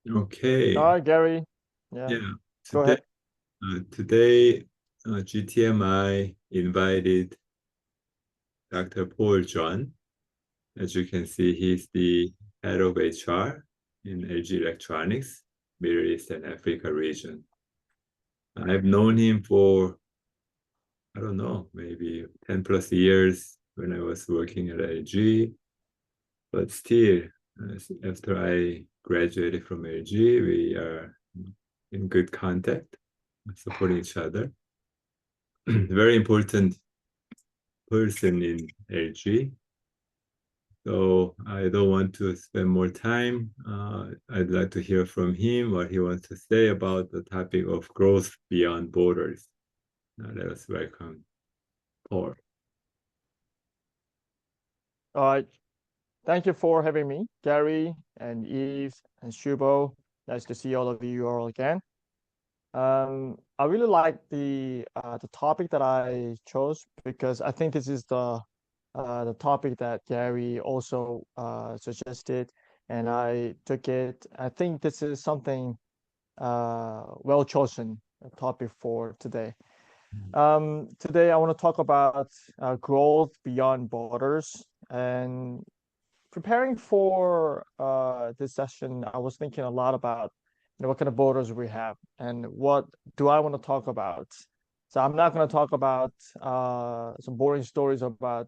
Okay. Hi, Gary. Yeah, Yeah. go Today, ahead. today, GTMI invited Dr. Paul Jeon. As you can see, he's the head of HR in LG Electronics, Middle East and Africa region. I've known him for, I don't know, maybe 10 plus years when I was working at LG. But still, after I graduated from LG, we are in good contact, supporting each other. Very important person in LG. So I don't want to spend more time. I'd like to hear from him what he wants to say about the topic of growth beyond borders. Let us welcome Paul. All right. Thank you for having me, Gary and Eve and Shubo. Nice to see all of you all again. I really like the topic that I chose because I think this is the topic that Gary also suggested, and I took it. I think this is something well chosen topic for today. Today I want to talk about growth beyond borders. And preparing for this session, I was thinking a lot about what kind of borders we have and what do I want to talk about. So I'm not going to talk about some boring stories about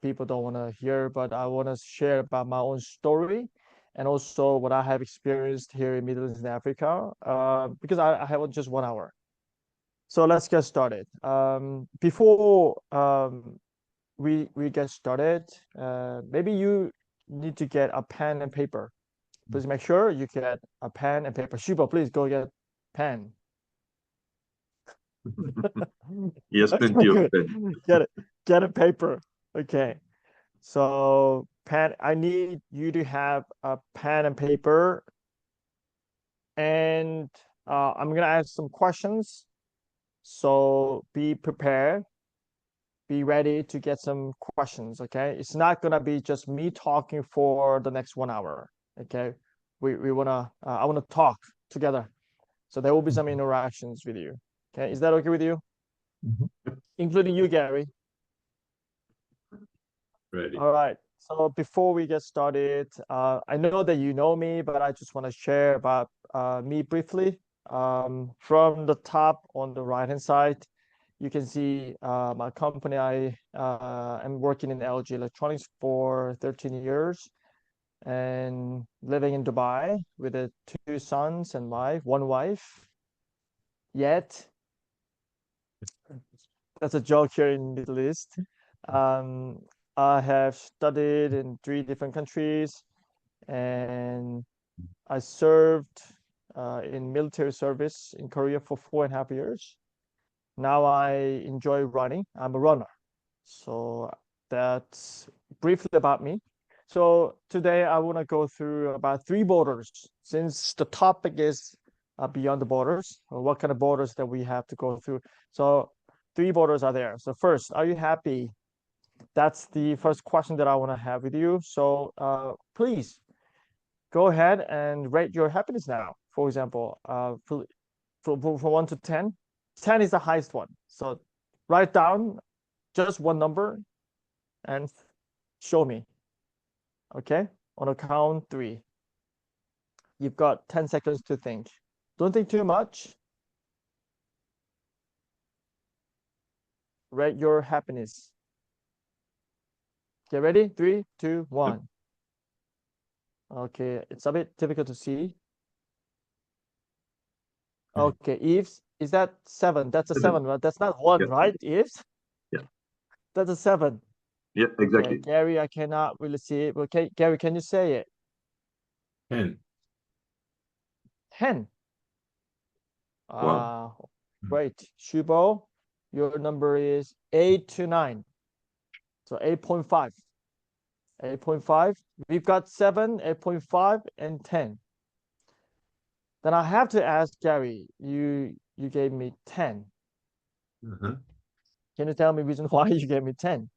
people don't want to hear, but I want to share about my own story and also what I have experienced here in Middle East and Africa because I have just 1 hour. So let's get started. Before we get started, maybe you need to get a pen and paper. Please make sure you get a pen and paper. Shuba, please go get pen. Yes, plenty of Good. pen. Get it. Get a paper. Okay. So pen. I need you to have a pen and paper, and I'm gonna ask some questions. So be prepared. Be ready to get some questions. Okay, it's not gonna be just me talking for the next 1 hour. Okay, we wanna I wanna talk together, so there will be some interactions with you. Okay, is that okay with you? Including you, Gary. Ready. All right. So before we get started, I know that you know me, but I just want to share about me briefly. From the top on the right-hand side, you can see my company. I am working in LG Electronics for 13 years and living in Dubai with 2 sons and one wife. Yet, that's a joke here in Middle East. Um, I have studied in 3 different countries, and I served in military service in Korea for 4.5 years. Now I enjoy running. I'm a runner. So that's briefly about me. So today I want to go through about 3 borders, since the topic is beyond the borders, or what kind of borders that we have to go through. So 3 borders are there. So first, are you happy? That's the first question that I want to have with you. So please go ahead and rate your happiness now. For example, from 1 to 10, 10 is the highest one. So write down just one number and show me. Okay? On a count 3. You've got 10 seconds to think. Don't think too much. Rate your happiness. Get ready? 3, 2, 1. Okay, it's a bit difficult to see. Okay, Eves, is that 7? That's a 7, 7. right? That's not 1, Yeah, right, Eves? yeah, That's a 7. yeah, Okay, exactly. Gary, I cannot really see it. Okay, Gary, can you say it? 10. 10. Wow. Uh, great. Shubo, your number is 8 to 9. So 8.5. 8.5. We've got 7, 8.5, and 10. Then I have to ask Gary, you gave me 10. Uh-huh. Can you tell me reason why you gave me 10?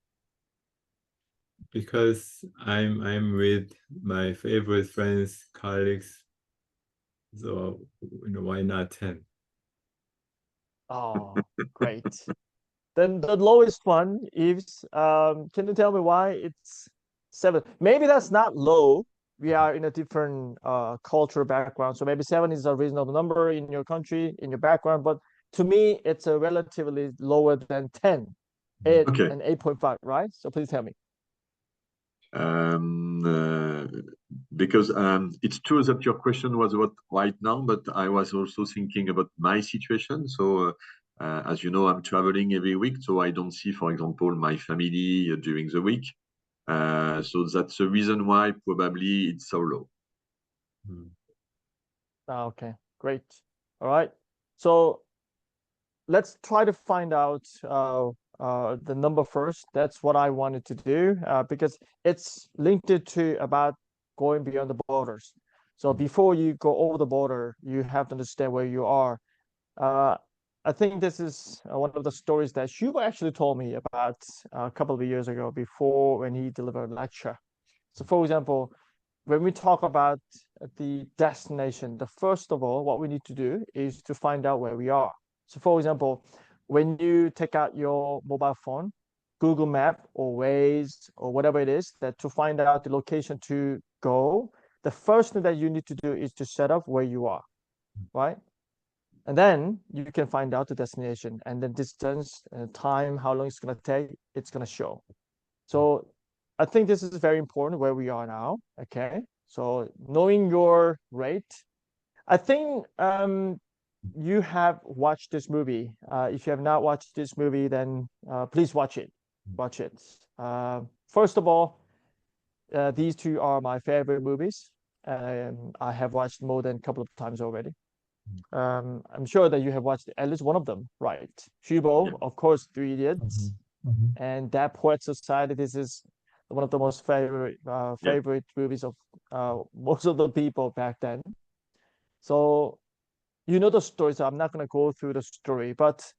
Because I'm with my favorite friends, colleagues So, why not 10? Oh, great. Then the lowest one is, can you tell me why it's 7? Maybe that's not low. We are in a different cultural background. So maybe 7 is a reasonable number in your country, in your background. But to me, it's a relatively lower than 10, 8 Okay. and 8.5, right? So please tell me. Um, uh, because it's true that your question was about right now, but I was also thinking about my situation. So, as you know, I'm traveling every week, so I don't see, for example, my family during the week. So that's the reason why probably it's so low. Okay, great. All right. So let's try to find out the number first. That's what I wanted to do because it's linked to about going beyond the borders. So before you go over the border, you have to understand where you are. Uh, I think this is one of the stories that Shuba actually told me about a couple of years ago before when he delivered a lecture. So for example, when we talk about the destination, the first of all, what we need to do is to find out where we are. So for example, when you take out your mobile phone, Google Map or Waze or whatever it is, that to find out the location to go, the first thing that you need to do is to set up where you are, right? And then you can find out the destination and the distance and time, how long it's going to take, it's going to show. So I think this is very important where we are now. Okay. So knowing your rate, I think you have watched this movie. If you have not watched this movie, then please watch it. Watch it. First of all, these two are my favorite movies. I have watched more than a couple of times already. I'm sure that you have watched at least one of them, right? Shubo, Yeah. of course, Three Idiots, and That Poet Society. This is one of the most favorite movies of most of the people back then. So you know the story, so I'm not going to go through the story, but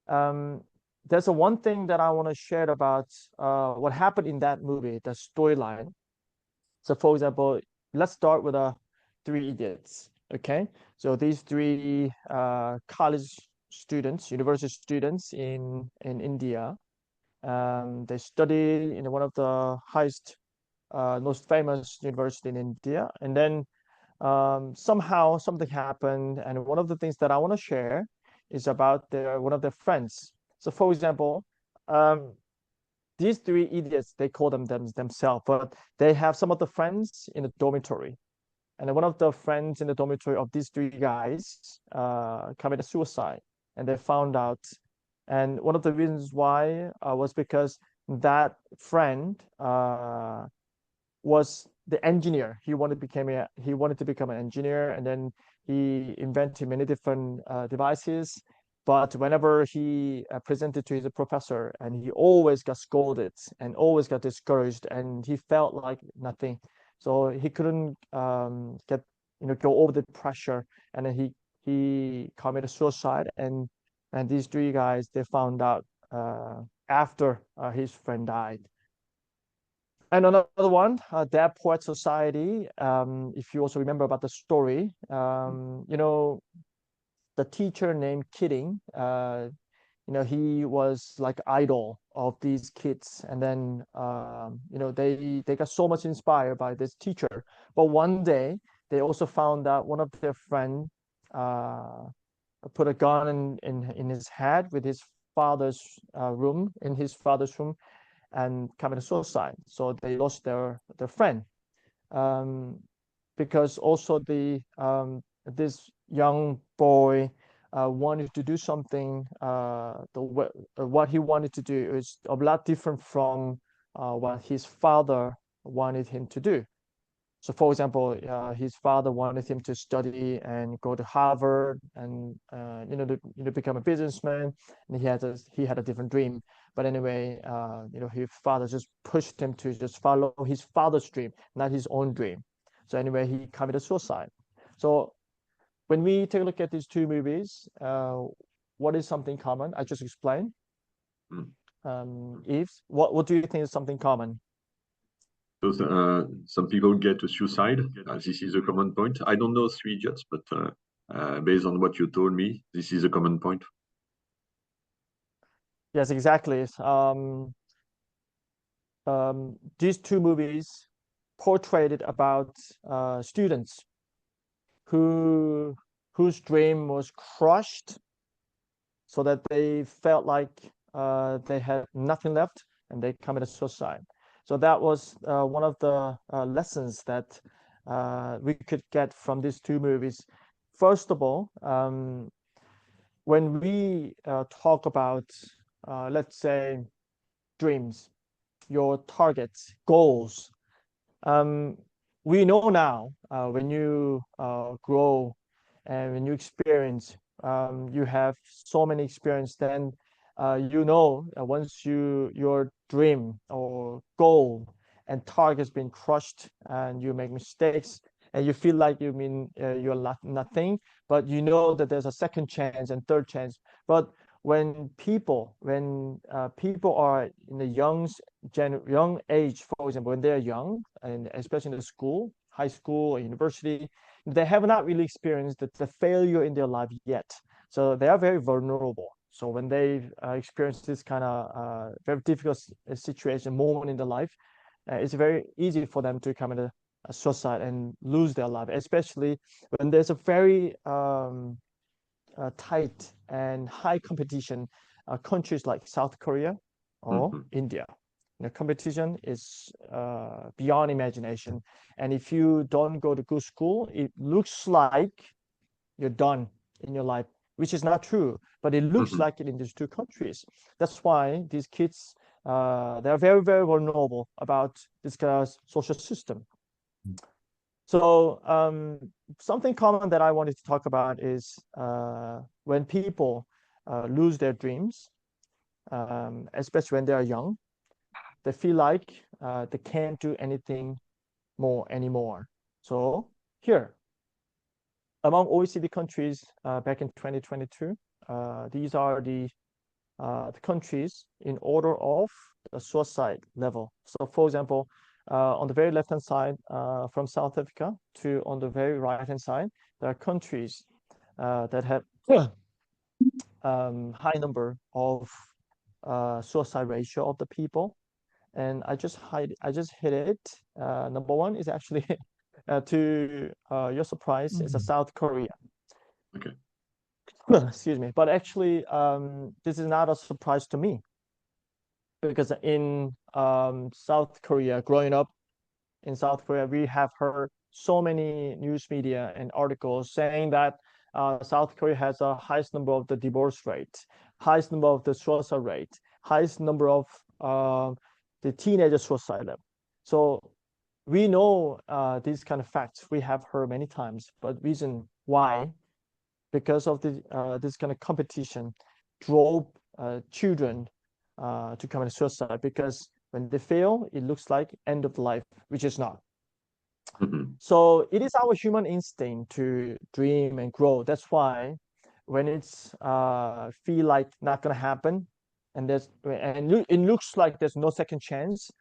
um, there's a one thing that I want to share about what happened in that movie, the storyline. So for example, let's start with Three Idiots. Okay, so these three college students, university students in India, they study in one of the highest, most famous university in India, and then somehow something happened, and one of the things that I want to share is about their one of their friends. So, for example, um, these three idiots, they call themselves, but they have some of the friends in the dormitory, and one of the friends in the dormitory of these three guys committed suicide, and they found out. And one of the reasons why was because that friend was the engineer. He wanted to become an engineer, and then he invented many different devices. But whenever he presented to his professor, and he always got scolded and always got discouraged, and he felt like nothing. So he couldn't get go over the pressure, and then he committed suicide. And these three guys they found out after his friend died. And another one, Dead Poet Society. If you also remember about the story, the teacher named Kidding, he was like idol of these kids, and then they got so much inspired by this teacher. But one day they also found out one of their friend uh, put a gun in his head with his father's room in his father's room and committed suicide. So they lost their friend. Um, because also this young boy wanted to do something. What he wanted to do is a lot different from what his father wanted him to do. So, for example, his father wanted him to study and go to Harvard and become a businessman, and he had a different dream. But anyway, his father just pushed him to just follow his father's dream, not his own dream. So anyway, he committed suicide. So when we take a look at these two movies, what is something common? I just explained. Mm. Eve, what do you think is something common? So some people get a suicide. This is a common point. I don't know Three Idiots, but based on what you told me, this is a common point. Yes, exactly. These two movies portrayed about students whose dream was crushed, so that they felt like they had nothing left, and they committed suicide. So that was one of the lessons that we could get from these two movies. First of all, when we talk about, let's say, dreams, your targets, goals, um, we know now, when you grow and when you experience, you have so many experience, then you know, once your dream or goal and target has been crushed and you make mistakes and you feel like you're nothing, but you know that there's a second chance and third chance. But when people are in the young age, for example, when they're young, and especially in the school, high school or university, they have not really experienced the failure in their life yet. So they are very vulnerable. So when they experience this kind of very difficult situation, moment in their life, it's very easy for them to commit a suicide and lose their life, especially when there's a very tight and high competition, countries like South Korea or India. The competition is beyond imagination. And if you don't go to good school, it looks like you're done in your life, which is not true, but it looks like it in these two countries. That's why these kids, they're very, very vulnerable about this kind of social system. So something common that I wanted to talk about is when people lose their dreams, especially when they are young, they feel like they can't do anything more anymore. So here, among OECD countries back in 2022, these are the countries in order of the suicide level. So for example, on the very left-hand side, from South Africa to on the very right-hand side, there are countries that have high number of suicide ratio of the people. And I just hit it. Number one is actually, to your surprise, is a South Korea. Okay. Excuse me. But actually, this is not a surprise to me, because in South Korea, growing up in South Korea, we have heard so many news media and articles saying that South Korea has the highest number of the divorce rate, highest number of the suicide rate, highest number of the teenager suicide level. So we know these kind of facts. We have heard many times, but reason why? Because of this kind of competition drove children to commit suicide, because when they fail, it looks like end of life, which is not. So it is our human instinct to dream and grow. That's why when it's feel like not gonna happen, and it looks like there's no second chance,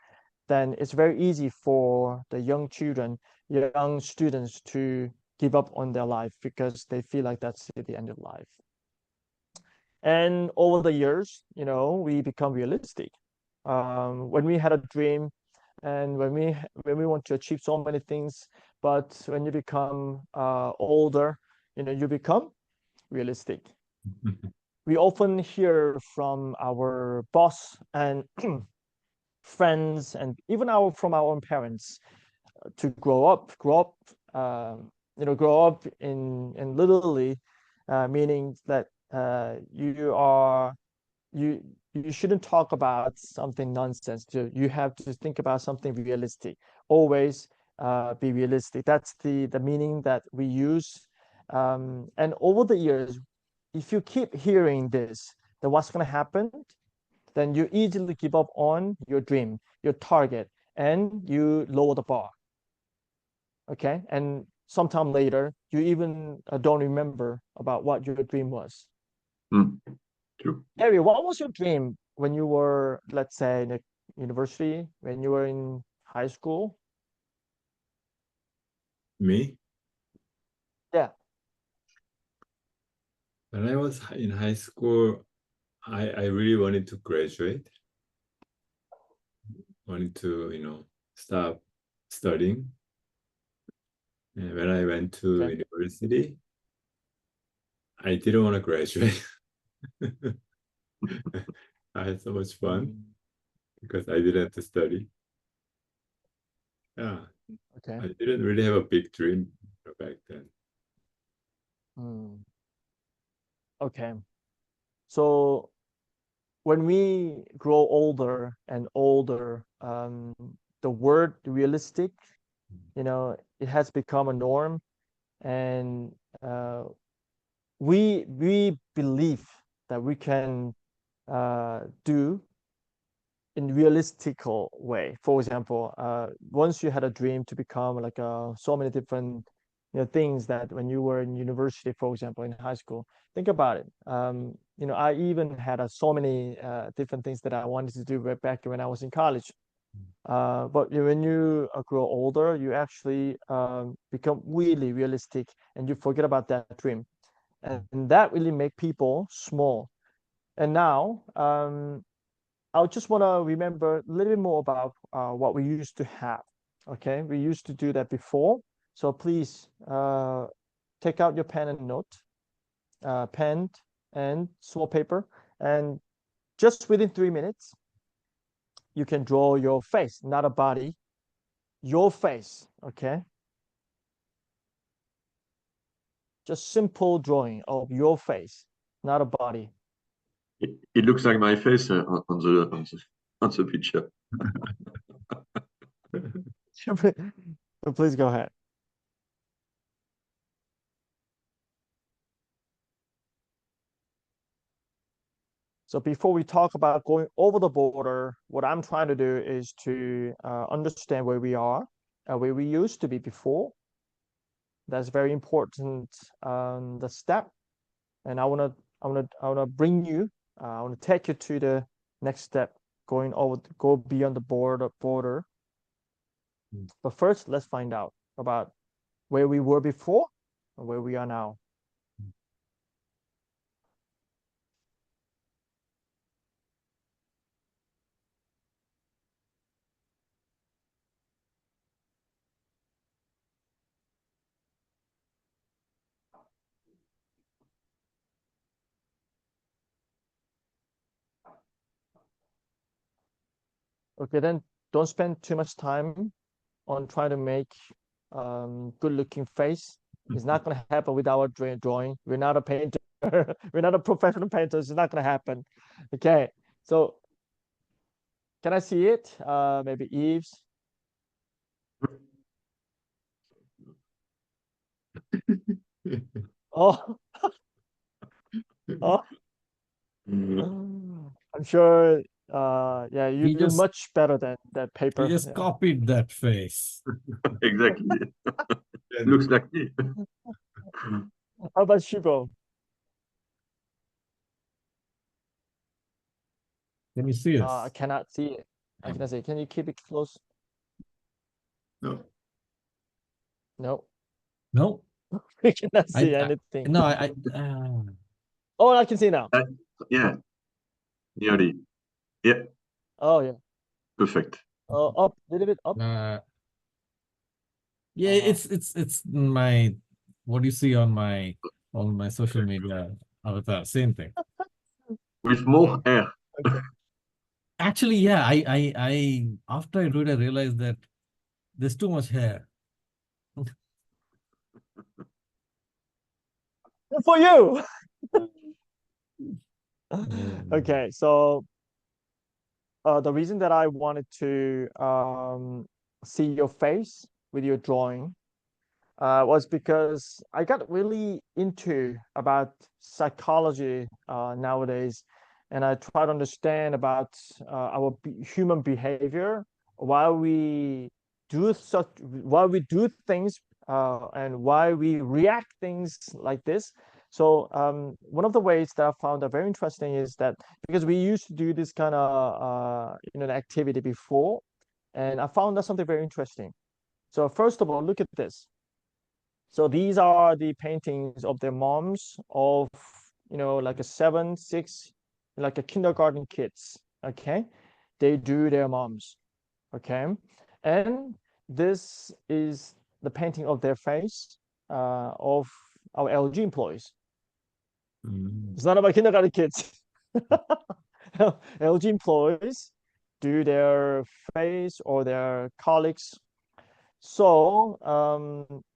then it's very easy for the young children, young students, to give up on their life, because they feel like that's the end of life. And over the years, we become realistic. When we had a dream, and when we want to achieve so many things, but when you become older, you become realistic. We often hear from our boss and friends, and even from our own parents, to grow up, grow up in literally, meaning that you shouldn't talk about something nonsense. You have to think about something realistic. Always be realistic. That's the meaning that we use. And over the years, if you keep hearing this, then what's going to happen? Then you easily give up on your dream, your target, and you lower the bar. Okay, and sometime later, you even don't remember about what your dream was. True. Harry, what was your dream when you were, let's say, in a university, when you were in high school? Me? Yeah. When I was in high school, I really wanted to graduate, wanted to, stop studying. And when I went to Okay. university, I didn't want to graduate. I had so much fun because I didn't have to study. Yeah, Okay. I didn't really have a big dream back then. Hmm. Okay. So when we grow older and older, the word realistic, it has become a norm, and we believe that we can do in realistical way. For example, once you had a dream to become like so many different things that when you were in university, for example, in high school, think about it. I even had so many different things that I wanted to do back when I was in college. But when you grow older, you actually become really realistic and you forget about that dream. And that really make people small. And now, I just want to remember a little bit more about what we used to have. Okay, we used to do that before. So please take out your pen and small paper, and just within 3 minutes, you can draw your face, not a body, your face. Okay, just simple drawing of your face, not a body. It looks like my face on the picture. Please go ahead. So before we talk about going over the border, what I'm trying to do is to understand where we are, where we used to be before. That's very important. The step, and I wanna bring you. I wanna take you to the next step, go beyond the border. But first, let's find out about where we were before and where we are now. Okay, then don't spend too much time on trying to make good looking face. It's not going to happen with our drawing. We're not a painter. We're not a professional painter. It's not going to happen. Okay, so can I see it? Maybe Eve's. Oh, oh, I'm sure. Yeah, you He do just much better than that he paper. just Yeah. copied that face. Exactly. And Looks like me. How about Shibo? Can you see I us? cannot see it. I cannot see it. Can you keep it close? no, No, No, we cannot I, see I anything. no, I Oh, I can see now. Yeah, nearly. Yeah, Oh yeah. perfect. Up, a little bit up. yeah, Uh-huh. it's my what you see on my social media avatar, same thing. With more hair. Okay. Actually, yeah, I after I do it, I realized that there's too much hair. Good for you. Mm. Okay, so the reason that I wanted to see your face with your drawing was because I got really into about psychology nowadays, and I try to understand about our human behavior, why we why we do things, and why we react things like this. So one of the ways that I found that very interesting is that because we used to do this kind of activity before, And I found that something very interesting. So first of all, look at this. So these are the paintings of their moms of, like a 7, 6, like a kindergarten kids. Okay. They drew their moms. Okay. And this is the painting of their face of our LG employees. It's not about kindergarten kids. LG employees do their face or their colleagues. So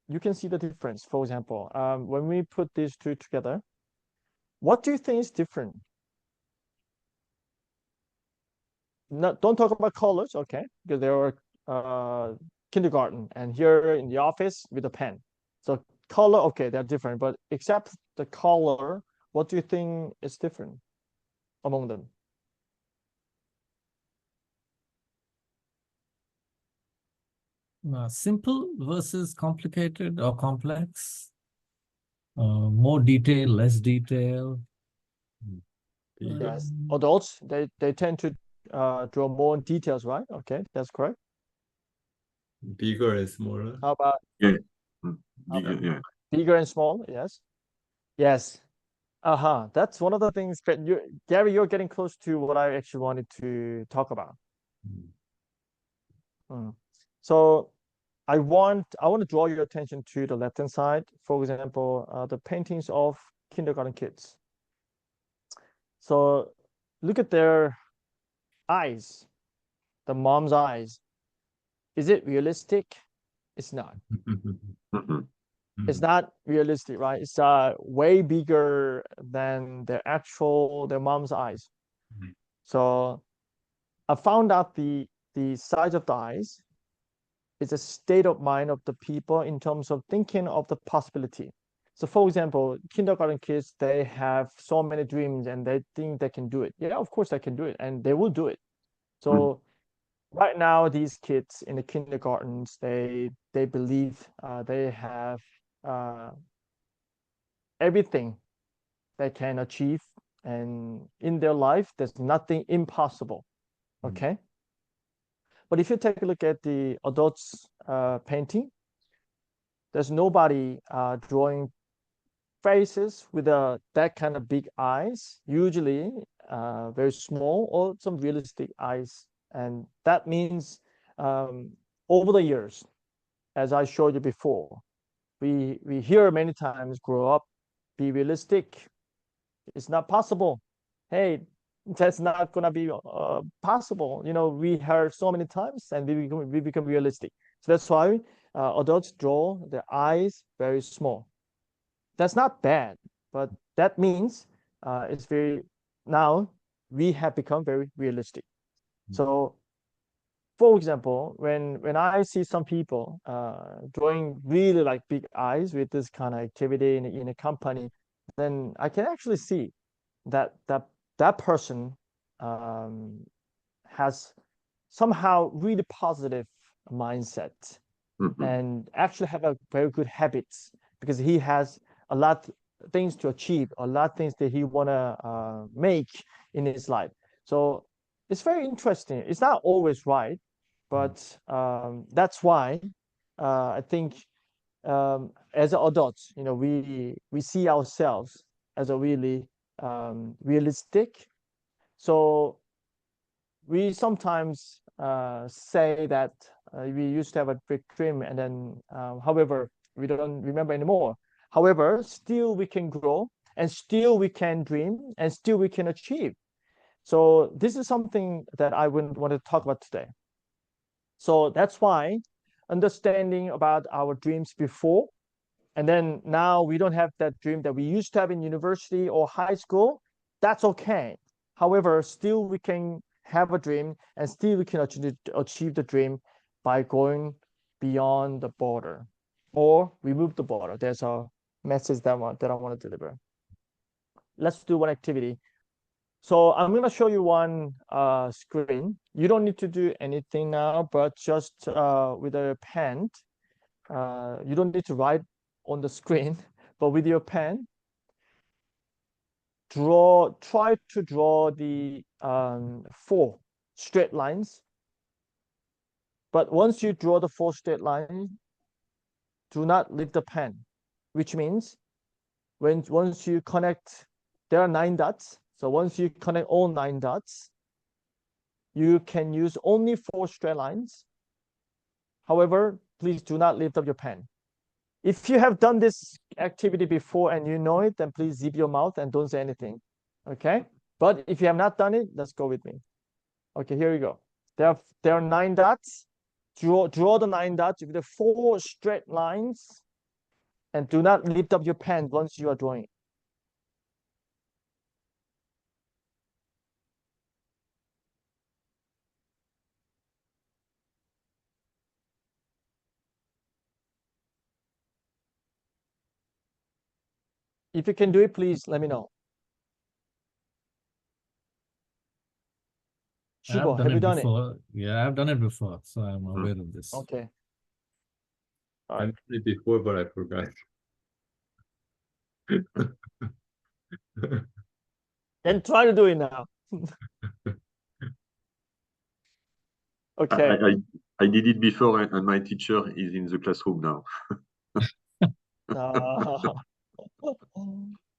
you can see the difference. For example, when we put these two together, what do you think is different? Don't talk about colors, okay? Because they are kindergarten, and here in the office with a pen. So color, okay, they're different, but except the color, what do you think is different among them? Simple versus complicated or complex. More detail, less detail. Yes, adults, they tend to draw more details, right? Okay, that's correct. Bigger and smaller. How about Yeah. Okay. Bigger and small? Yes. Yes. That's one of the things that Gary, you're getting close to what I actually wanted to talk about. So I want to draw your attention to the left-hand side. For example, the paintings of kindergarten kids. So look at their eyes, the mom's eyes. Is it realistic? It's not. It's not realistic, right? It's way bigger than their mom's eyes. So I found out the size of the eyes is a state of mind of the people in terms of thinking of the possibility. So for example, kindergarten kids, they have so many dreams and they think they can do it. Yeah, of course they can do it, and they will do it. So right now, these kids in the kindergartens, they believe they have everything they can achieve, and in their life, there's nothing impossible. Okay. But if you take a look at the adults painting, there's nobody drawing faces with that kind of big eyes, usually very small or some realistic eyes. And that means over the years, as I showed you before, we hear many times, grow up, be realistic. It's not possible. Hey, that's not gonna be possible. We heard so many times, and we become realistic. So that's why adults draw their eyes very small. That's not bad, but that means it's very now we have become very realistic. So, for example, when I see some people drawing really like big eyes with this kind of activity in a company, then I can actually see that that person has somehow really positive mindset and actually have a very good habits, because he has a lot things to achieve, a lot of things that he wanna make in his life. So it's very interesting. It's not always right, but that's why I think as adults, we see ourselves as a really realistic. So we sometimes say that we used to have a big dream, and then however we don't remember anymore. However, still we can grow, and still we can dream, and still we can achieve. So this is something that I would want to talk about today. So that's why understanding about our dreams before, and then now we don't have that dream that we used to have in university or high school, that's okay. However, still we can have a dream, and still we can achieve the dream by going beyond the border or remove the border. There's a message that I want to deliver. Let's do one activity. So I'm going to show you one screen. You don't need to do anything now, but just with a pen, you don't need to write on the screen, but with your pen, try to draw the 4 straight lines But once you draw the 4 straight lines, do not leave the pen, which means once you connect, there are 9 dots. So once you connect all 9 dots, you can use only 4 straight lines. However, please do not lift up your pen. If you have done this activity before and you know it, then please zip your mouth and don't say anything. Okay? But if you have not done it, let's go with me. Okay, here we go. There are 9 dots. Draw the 9 dots with the 4 straight lines, and do not lift up your pen once you are drawing. If you can do it, please let me know. Shubo, have you done it? Before. Yeah, I've done it before, so I'm aware of this. Okay. All I've right. done it before, but I forgot. Then try to do it now. Okay. I did it before, and my teacher is in the classroom now.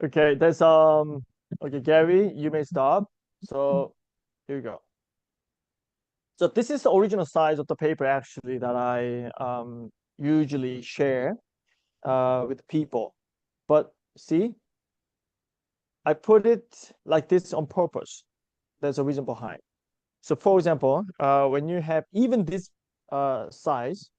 Okay, there's okay, Gary, you may stop. So here you go. So this is the original size of the paper actually that I usually share with people. But see, I put it like this on purpose. There's a reason behind. So for example, when you have even this size,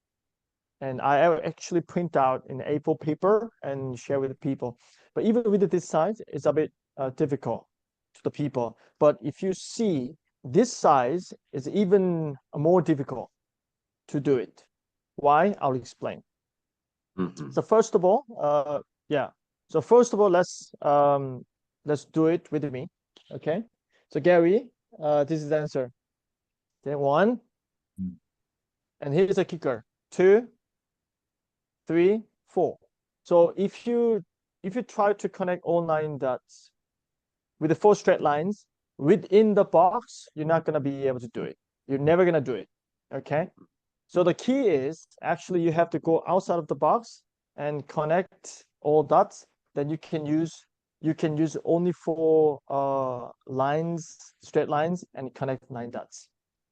and I actually print out in A4 paper and share with the people. But even with this size, it's a bit difficult to the people. But if you see, this size is even more difficult to do it. Why? I'll explain. So first of all, yeah. So first of all, let's do it with me. Okay. So Gary, this is the answer. Then 1, and here's a kicker. 2, 3, 4. So if you try to connect all 9 dots with the 4 straight lines within the box, you're not gonna be able to do it. You're never gonna do it. Okay. So the key is actually you have to go outside of the box and connect all dots. Then you can use only 4 lines, straight lines, and connect 9 dots.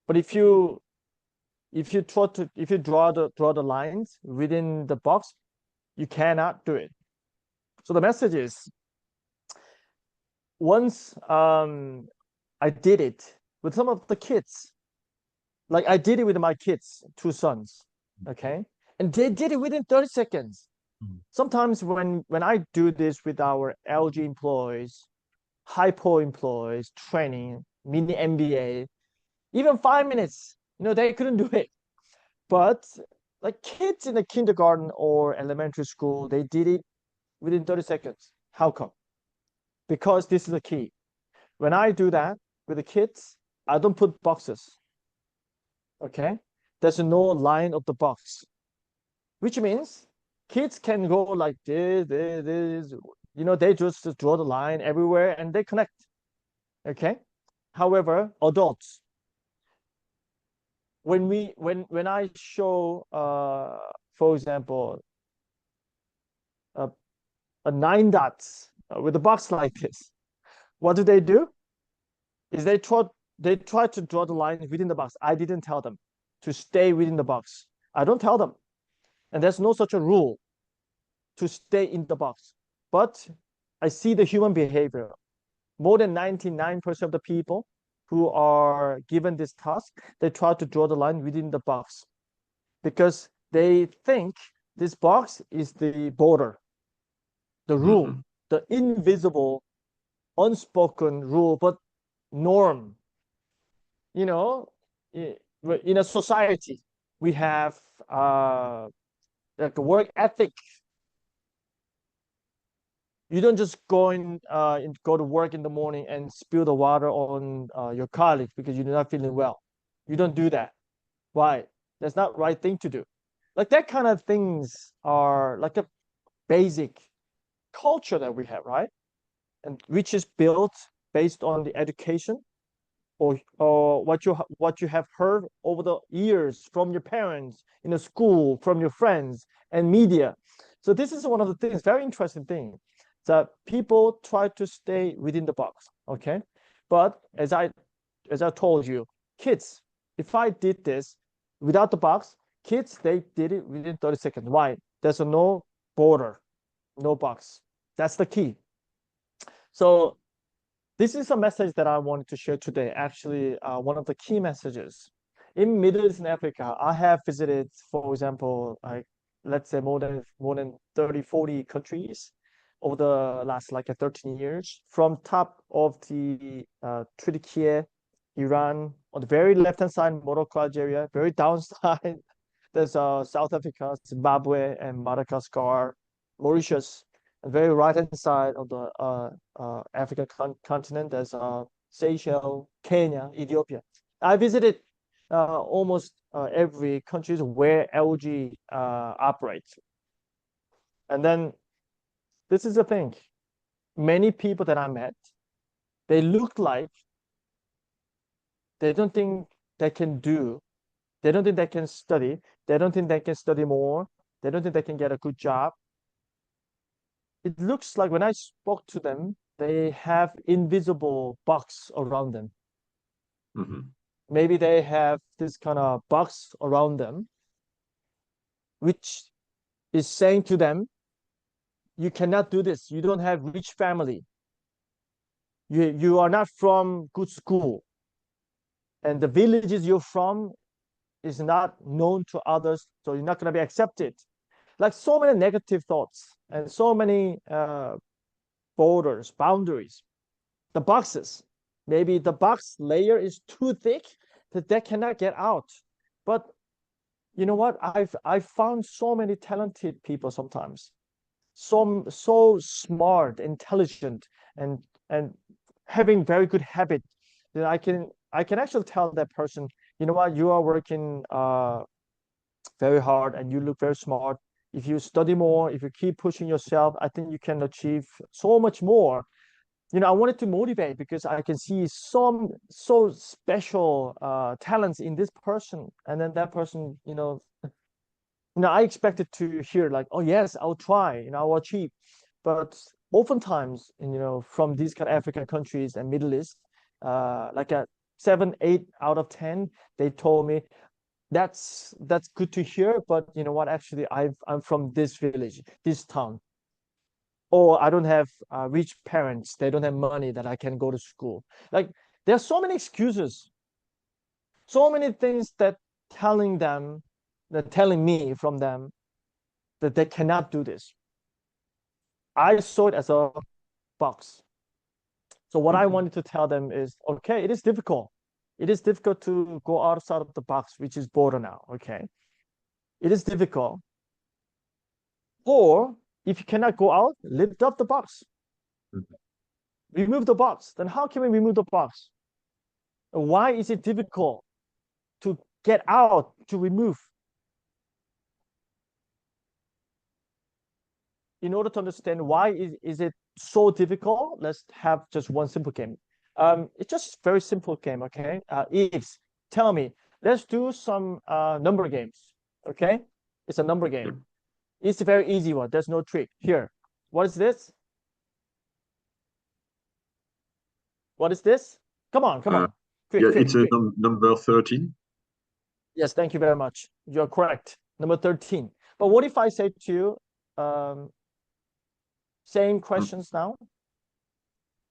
But if you draw the lines within the box, you cannot do it. So the message is, once I did it with some of the kids, like I did it with my kids, 2 sons, okay, and they did it within 30 seconds. Sometimes when I do this with our LG employees, hypo employees, training, mini MBA, even 5 minutes, they couldn't do it. But like kids in the kindergarten or elementary school, they did it within 30 seconds. How come? Because this is the key. When I do that with the kids, I don't put boxes. Okay? There's no line of the box, which means kids can go like this. They just draw the line everywhere and they connect. Okay? However, adults, when I show for example a 9 dots with a box like this, what do? Is they try to draw the line within the box. I didn't tell them to stay within the box. I don't tell them, and there's no such a rule to stay in the box. But I see the human behavior. More than 99% of the people who are given this task, they try to draw the line within the box because they think this box is the border, the rule, the invisible, unspoken rule, but norm. In a society, we have like a work ethic. You don't just go to work in the morning and spill the water on your colleagues because you're not feeling well. You don't do that. Why? That's not the right thing to do. Like that kind of things are like a basic culture that we have, right? And which is built based on the education or what you have heard over the years from your parents, in the school, from your friends and media. So this is one of the things, very interesting thing, that people try to stay within the box. Okay, but as I told you, kids, if I did this without the box, kids, they did it within 30 seconds. Why? There's no border, no box. That's the key. So this is a message that I wanted to share today. Actually, one of the key messages. In Middle East and Africa, I have visited, for example, let's say more than 30, 40 countries over the last 13 years. From top of the Turkey, Iran, on the very left-hand side, Morocco, Algeria, very downside, there's South Africa, Zimbabwe, and Madagascar, Mauritius. And very right-hand side of the African continent, there's Seychelles, Kenya, Ethiopia. I visited almost every country where LG operates. And then this is the thing. Many people that I met, they look like they don't think they can do, they don't think they can study, they don't think they can study more, they don't think they can get a good job. It looks like when I spoke to them, they have invisible box around them. Mm-hmm. Maybe they have this kind of box around them, which is saying to them, you cannot do this. You don't have rich family. You are not from good school. And the villages you're from is not known to others, so you're not going to be accepted. Like so many negative thoughts and so many borders, boundaries, the boxes. Maybe the box layer is too thick that they cannot get out. But you know what? I've found so many talented people sometimes, so smart, intelligent, and having very good habit that I can actually tell that person, you know what, you are working very hard and you look very smart. If you study more, if you keep pushing yourself, I think you can achieve so much more. I wanted to motivate because I can see some so special talents in this person, and then that person, I expected to hear like, oh yes, I'll try, I'll achieve. But oftentimes, from these kind of African countries and Middle East, like a 7, 8 out of 10, they told me, that's good to hear, but you know what? Actually, I'm from this village, this town, or I don't have rich parents. They don't have money that I can go to school. Like there are so many excuses, so many things that telling me from them that they cannot do this. I saw it as a box. So what I wanted to tell them is, okay, it is difficult. It is difficult to go outside of the box, which is border now. Okay. It is difficult. Or if you cannot go out, lift up the box. Remove the box. Then how can we remove the box? Why is it difficult to get out, to remove? In order to understand why is it so difficult, let's have just one simple game. It's just very simple game, okay? Eves, tell me, let's do some number games, okay? It's a number game. It's a very easy one. There's no trick. Here, what is this? What is this? Come on. Quick, yeah, quick, it's quick. Number 13. Yes, thank you very much. You're correct. Number 13. But what if I say to you, same questions now?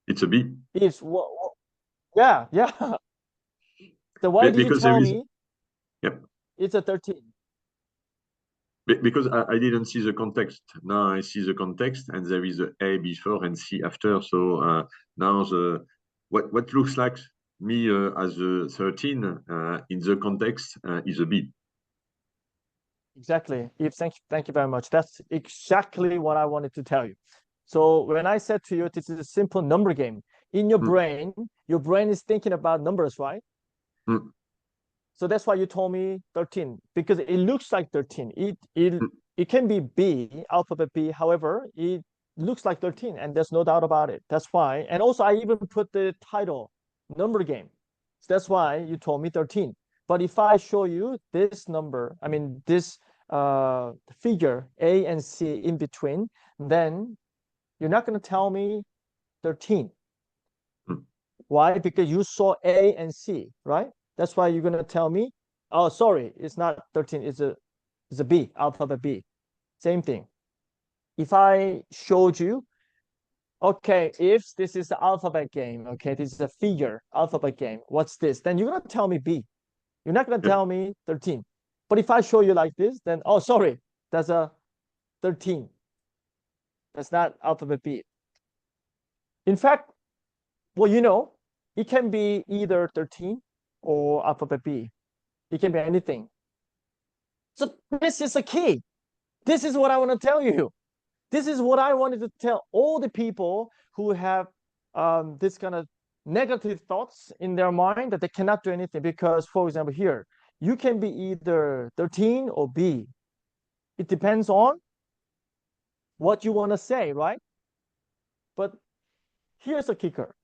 It's a B. Is what? Yeah. So why do you Because tell there is, me yep. it's a 13? Because I didn't see the context. Now I see the context, and there is a before and C after. So now what looks like me as a 13 in the context is a B. Exactly. Eve, thank you very much. That's exactly what I wanted to tell you. So when I said to you, this is a simple number game. In your brain is thinking about numbers, right? So that's why you told me 13, because it looks like 13. It can be B, alphabet B. However, it looks like 13, and there's no doubt about it. That's why. And also, I even put the title, number game. So that's why you told me 13. But if I show you this number, I mean this figure A and C in between, then you're not going to tell me 13. Why? Because you saw A and C, right? That's why you're going to tell me, oh, sorry, it's not 13, it's a B, alphabet B. Same thing. If I showed you, okay, if this is the alphabet game, okay, this is a figure alphabet game, what's this? Then you're going to tell me B. You're not going to tell me 13. But if I show you like this, then, oh, sorry, that's a 13. That's not alphabet B. In fact, well, you know, it can be either 13 or alphabet B. It can be anything. So this is a key. This is what I want to tell you. This is what I wanted to tell all the people who have this kind of negative thoughts in their mind that they cannot do anything. Because, for example, here, you can be either 13 or B. It depends on what you want to say, right? But here's a kicker.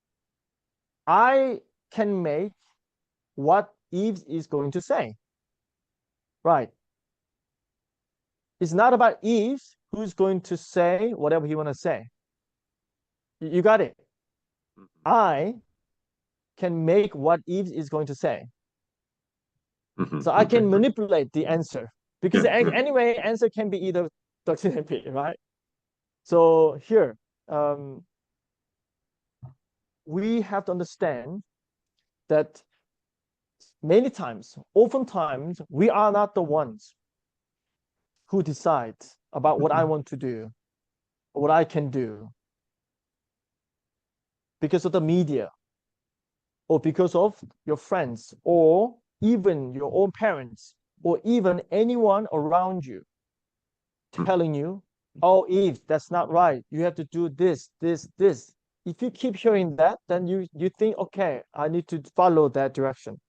I can make what Eve is going to say. Right. It's not about Eve who's going to say whatever he want to say. You got it. I can make what Eve is going to say. So I can manipulate the answer because anyway, answer can be either 13 and B, right? So here, we have to understand that many times, oftentimes, we are not the ones who decide about what I want to do, what I can do, because of the media, or because of your friends, or even your own parents, or even anyone around you telling you, oh, Eve, that's not right. You have to do this, this, this. If you keep hearing that, then you think, okay, I need to follow that direction.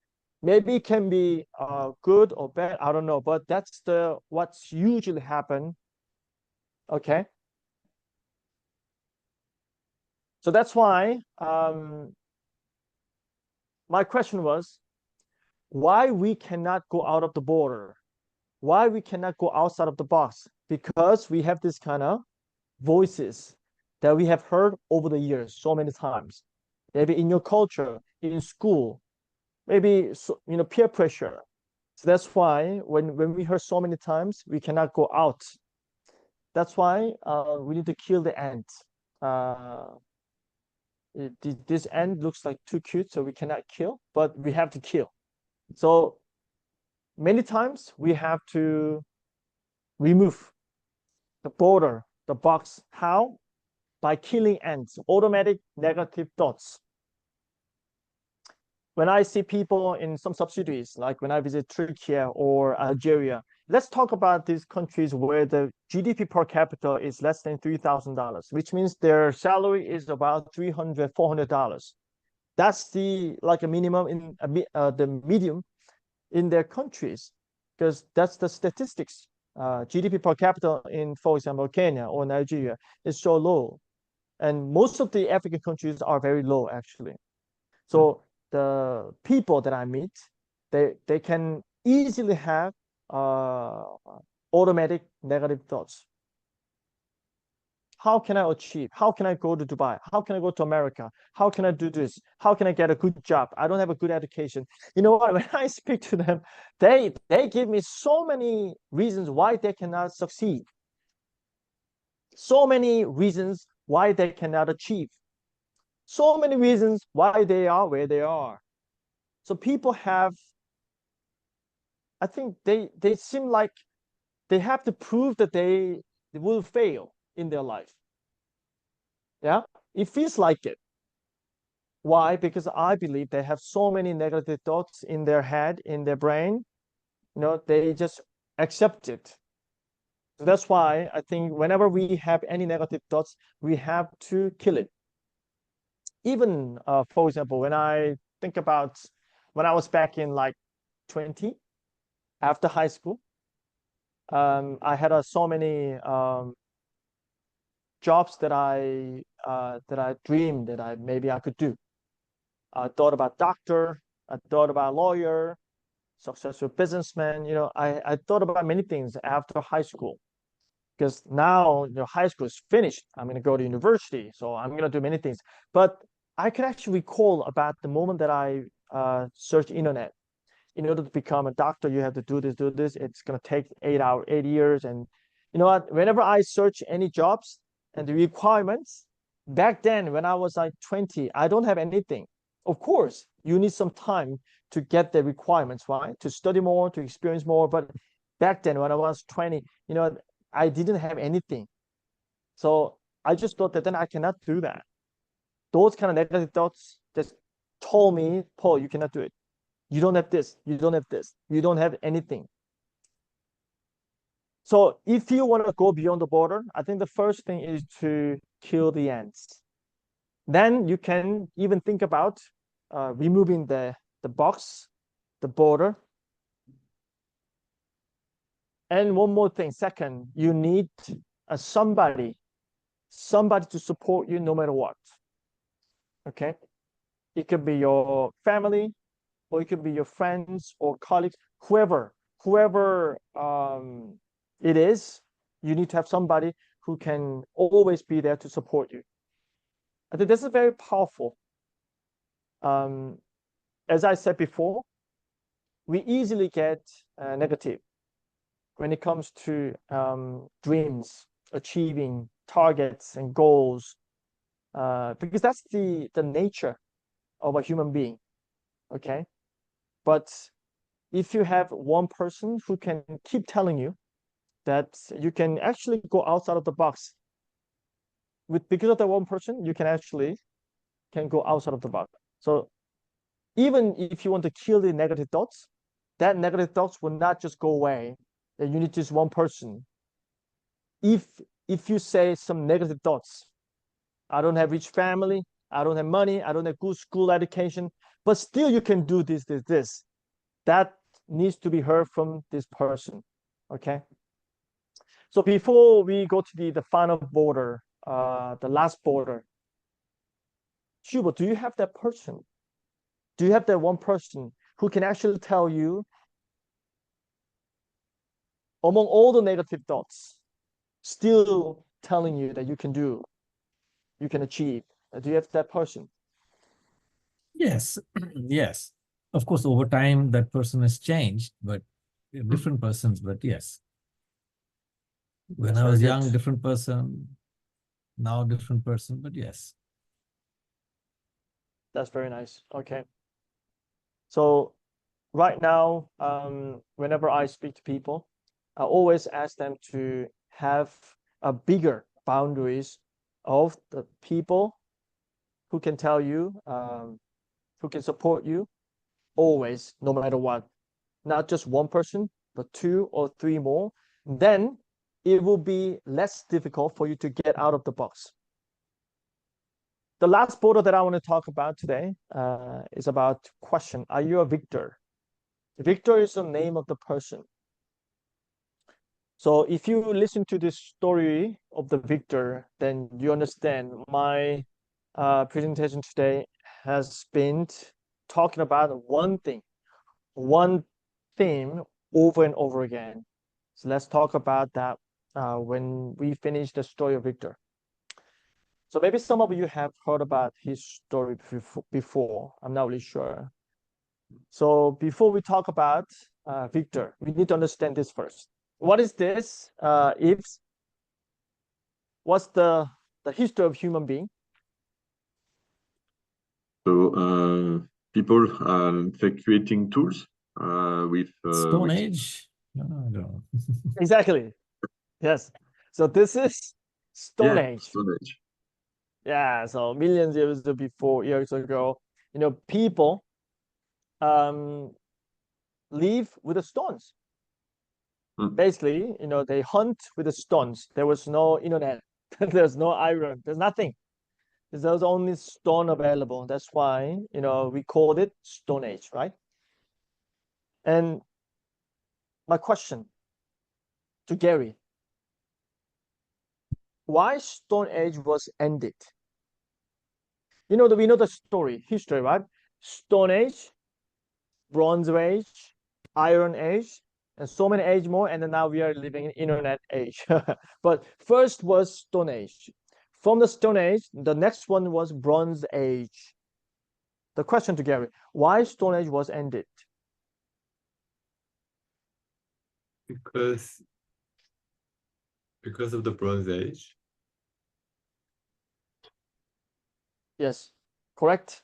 Maybe it can be good or bad, I don't know, but that's what's usually happen. Okay. So that's why my question was, why we cannot go out of the border, why we cannot go outside of the box, because we have this kind of voices that we have heard over the years so many times, maybe in your culture, in school, maybe peer pressure. So that's why when we heard so many times, we cannot go out. That's why we need to kill the ant. This ant looks like too cute, so we cannot kill, but we have to kill. So many times we have to remove the border, the box. How? By killing ants, automatic negative thoughts. When I see people in some subsidies, like when I visit Turkey or Algeria, let's talk about these countries where the GDP per capita is less than $3,000, which means their salary is about $300, $400. That's like a minimum in the medium in their countries, because that's the statistics. GDP per capita in, for example, Kenya or Nigeria is so low, and most of the African countries are very low actually. So the people that I meet, they can easily have automatic negative thoughts. How can I achieve? How can I go to Dubai? How can I go to America? How can I do this? How can I get a good job? I don't have a good education. You know what? When I speak to them, they give me so many reasons why they cannot succeed. So many reasons why they cannot achieve. So many reasons why they are where they are. So people have, I think they seem like they have to prove that they will fail in their life. Yeah, it feels like it. Why? Because I believe they have so many negative thoughts in their head, in their brain. They just accept it. So that's why I think whenever we have any negative thoughts, we have to kill it. Even, for example, when I think about when I was back in like 20, after high school, I had so many jobs that I dreamed that maybe I could do. I thought about doctor, I thought about lawyer, successful businessman. I thought about many things after high school, because now high school is finished. I'm going to go to university, so I'm going to do many things. But I can actually recall about the moment that I searched internet. In order to become a doctor, you have to do this. It's going to take 8 years. And you know what? Whenever I search any jobs and the requirements, back then when I was like 20, I don't have anything. Of course, you need some time to get the requirements, right? To study more, to experience more. But back then when I was 20, I didn't have anything. So I just thought that then I cannot do that. Those kind of negative thoughts just told me, Paul, you cannot do it. You don't have this. You don't have this. You don't have anything. So if you want to go beyond the border, I think the first thing is to kill the ants. Then you can even think about removing the box, the border. And one more thing. Second, you need somebody to support you no matter what. Okay? It could be your family, or it could be your friends or colleagues, whoever it is. You need to have somebody who can always be there to support you. I think this is very powerful. As I said before, we easily get negative when it comes to dreams, achieving targets and goals, because that's the nature of a human being. Okay, but if you have one person who can keep telling you that you can actually go outside of the box, because of that one person, you can go outside of the box. So even if you want to kill the negative thoughts, that negative thoughts will not just go away. Then you need just one person. If you say some negative thoughts, I don't have rich family, I don't have money, I don't have good school education, but still you can do this. That needs to be heard from this person. Okay. So before we go to the final border, the last border, Shubo, do you have that person? Do you have that one person who can actually tell you, among all the negative thoughts, still telling you that you can achieve? Do you have that person? Yes, yes. Of course, over time that person has changed, but different persons, but yes. When That's I very was good. young, different person, now different person, but yes. That's very nice. Okay. So right now, whenever I speak to people, I always ask them to have a bigger boundaries of the people who can tell you, who can support you always, no matter what. Not just one person, but 2 or 3 more. Then it will be less difficult for you to get out of the box. The last border that I want to talk about today is about question. Are you a victor? Victor is the name of the person. So if you listen to this story of the victor, then you understand my presentation today has been talking about one thing, one theme over and over again. So let's talk about that when we finish the story of Victor. So maybe some of you have heard about his story before. I'm not really sure. So before we talk about Victor, we need to understand this first. What is this? What's the history of human being? So people creating tools with Stone which Age? No. Exactly. Yes. So this is Stone Age. Stone Age. Yeah. So millions of years ago, people live with the stones. Basically, they hunt with the stones. There was no internet. There's no iron. There's nothing. There's only stone available. That's why, we called it Stone Age, right? And my question to Gary, why Stone Age was ended? We know the story, history, right? Stone Age, Bronze Age, Iron Age, and so many age more, and then now we are living in Internet age. But first was Stone Age. From the Stone Age, the next one was Bronze Age. The question to Gary, why Stone Age was ended? Because of the Bronze Age. Yes, correct.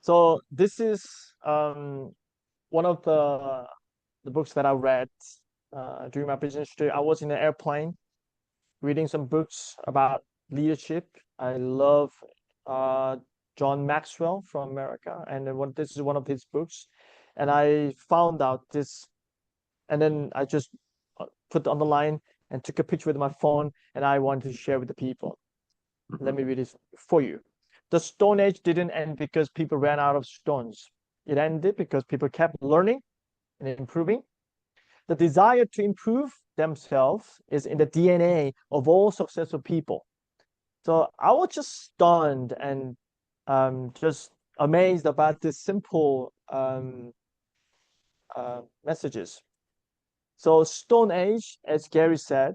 So this is one of the books that I read during my business trip. I was in an airplane reading some books about leadership. I love John Maxwell from America, and then this is one of his books, and I found out this, and then I just put on the line and took a picture with my phone, and I wanted to share with the people. Let me read this for you. The Stone Age didn't end because people ran out of stones. It ended because people kept learning and improving. The desire to improve themselves is in the DNA of all successful people. So I was just stunned and just amazed about this simple messages. So Stone Age, as Gary said,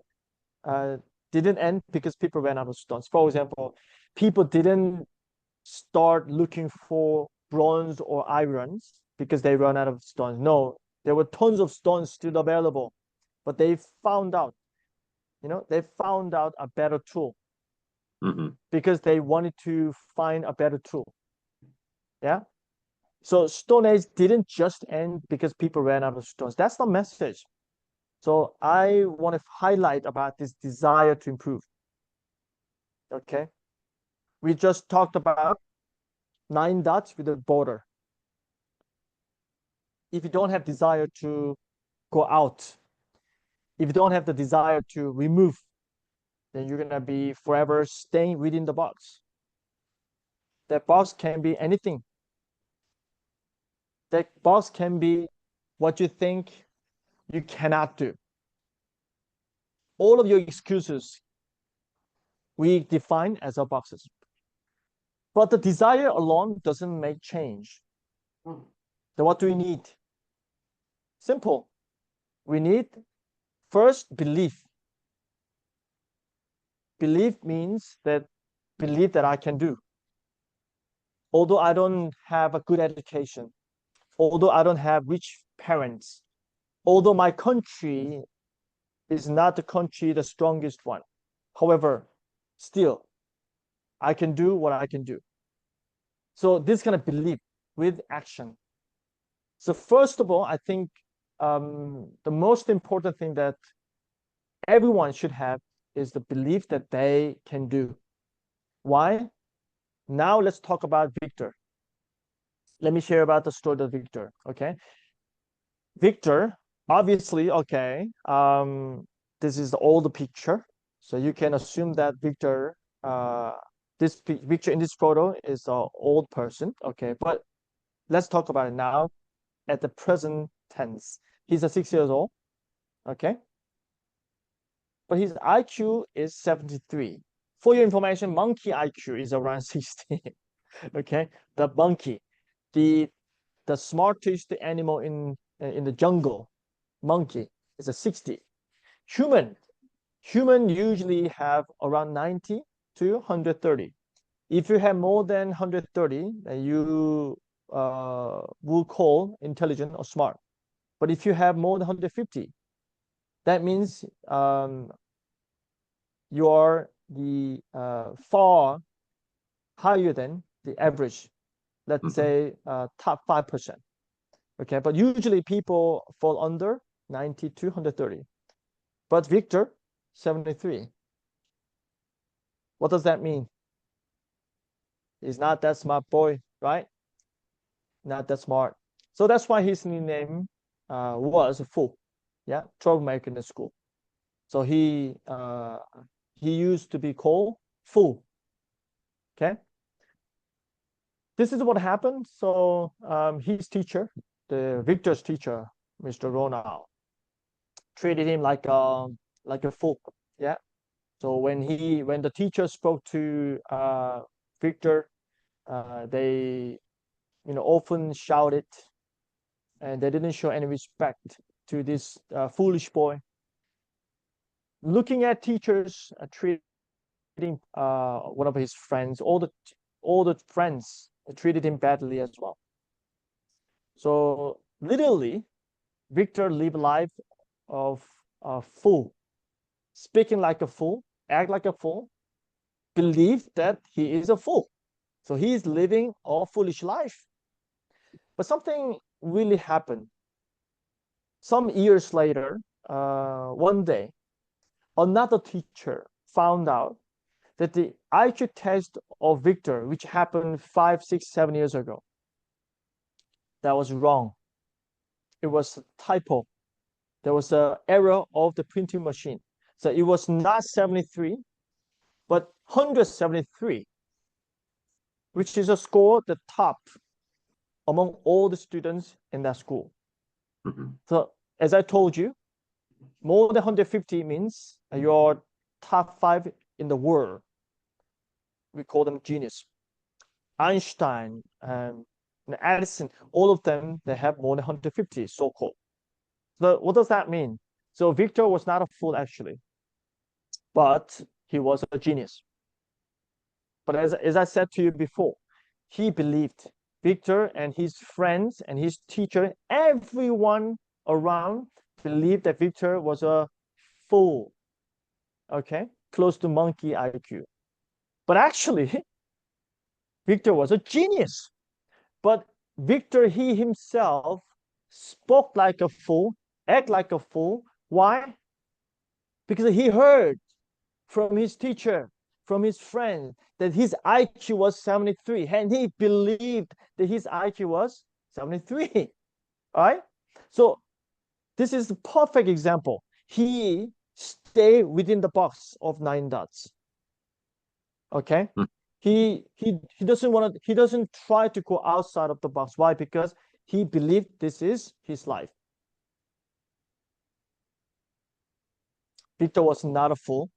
didn't end because people ran out of stones. For example, people didn't start looking for bronze or irons because they run out of stones. No, there were tons of stones still available, but they found out, they found out a better tool because they wanted to find a better tool. Yeah. So Stone Age didn't just end because people ran out of stones. That's the message. So I want to highlight about this desire to improve. Okay. We just talked about 9 dots with a border. If you don't have desire to go out, if you don't have the desire to remove, then you're gonna be forever staying within the box. That box can be anything. That box can be what you think you cannot do. All of your excuses we define as our boxes. But the desire alone doesn't make change. Then what do we need? Simple. We need first belief. Belief means that believe that I can do. Although I don't have a good education, although I don't have rich parents, although my country is not the country, the strongest one. However, still, I can do what I can do. So this kind of belief with action. So first of all, I think the most important thing that everyone should have is the belief that they can do. Why? Now let's talk about Victor. Let me share about the story of Victor. Okay. Victor, obviously, okay. This is the older picture. So you can assume that Victor, this picture in this photo is an old person. Okay. But let's talk about it now at the present tense. He's 6 years old. Okay. But his IQ is 73. For your information, monkey IQ is around 60. Okay. The monkey, the smartest animal in the jungle, monkey, is a 60. Human usually have around 90 to 130. If you have more than 130, then you will call intelligent or smart. But if you have more than 150, that means you are the far higher than the average. Let's say top 5%. Okay, but usually people fall under 90 to 130. But Victor, 73. What does that mean? He's not that smart boy, right? Not that smart. So that's why his nickname was Fool. Yeah, troublemaker in the school. So he used to be called Fool. Okay. This is what happened. So his teacher, the Victor's teacher, Mr. Ronald, treated him like a fool. Yeah. So when the teacher spoke to Victor, they often shouted and they didn't show any respect to this foolish boy. Looking at teachers treating one of his friends, all the friends treated him badly as well. So literally, Victor lived a life of a fool, speaking like a fool, act like a fool, believe that he is a fool. So he is living a foolish life. But something really happened. Some years later, one day, another teacher found out that the IQ test of Victor, which happened 5, 6, 7 years ago, that was wrong. It was a typo. There was an error of the printing machine. So it was not 73, but 173, which is a score the top among all the students in that school. So as I told you, more than 150 means you're top 5 in the world. We call them genius. Einstein and Edison, all of them, they have more than 150, so-called. So what does that mean? So Victor was not a fool, actually, but he was a genius. But as I said to you before, he believed, Victor and his friends and his teacher, everyone around believed that Victor was a fool, okay, close to monkey IQ. But actually, Victor was a genius. But Victor, he himself spoke like a fool, act like a fool. Why? Because he heard from his teacher, from his friend, that his IQ was 73, and he believed that his IQ was 73. All right? So this is the perfect example. He stayed within the box of 9 dots. Okay? He doesn't want to, he doesn't try to go outside of the box. Why? Because he believed this is his life. Victor was not a fool,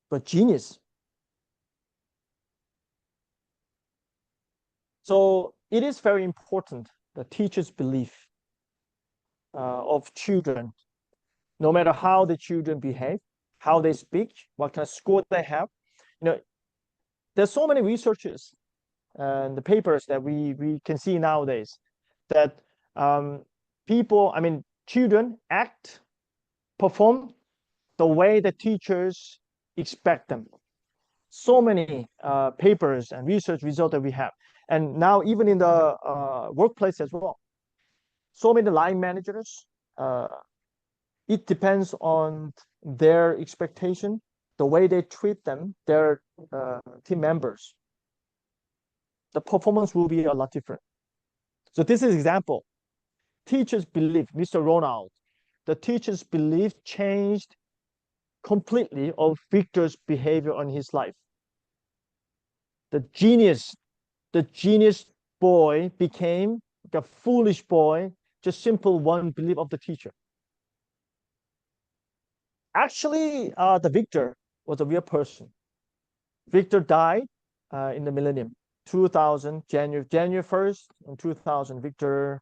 but genius. So it is very important, the teacher's belief of children, no matter how the children behave, how they speak, what kind of score they have. You know, there's so many researches and the papers that we can see nowadays that people, I mean, children act, perform the way the teachers expect them. So many papers and research results that we have. And now even in the workplace as well. So many line managers, it depends on their expectation, the way they treat them, their team members. The performance will be a lot different. So this is example. Teachers' belief, Mr. Ronald, the teacher's belief changed completely of Victor's behavior on his life. The genius boy became the foolish boy, just simple one belief of the teacher. Actually, the Victor was a real person. Victor died in the millennium, 2000, January 1st, in 2000, Victor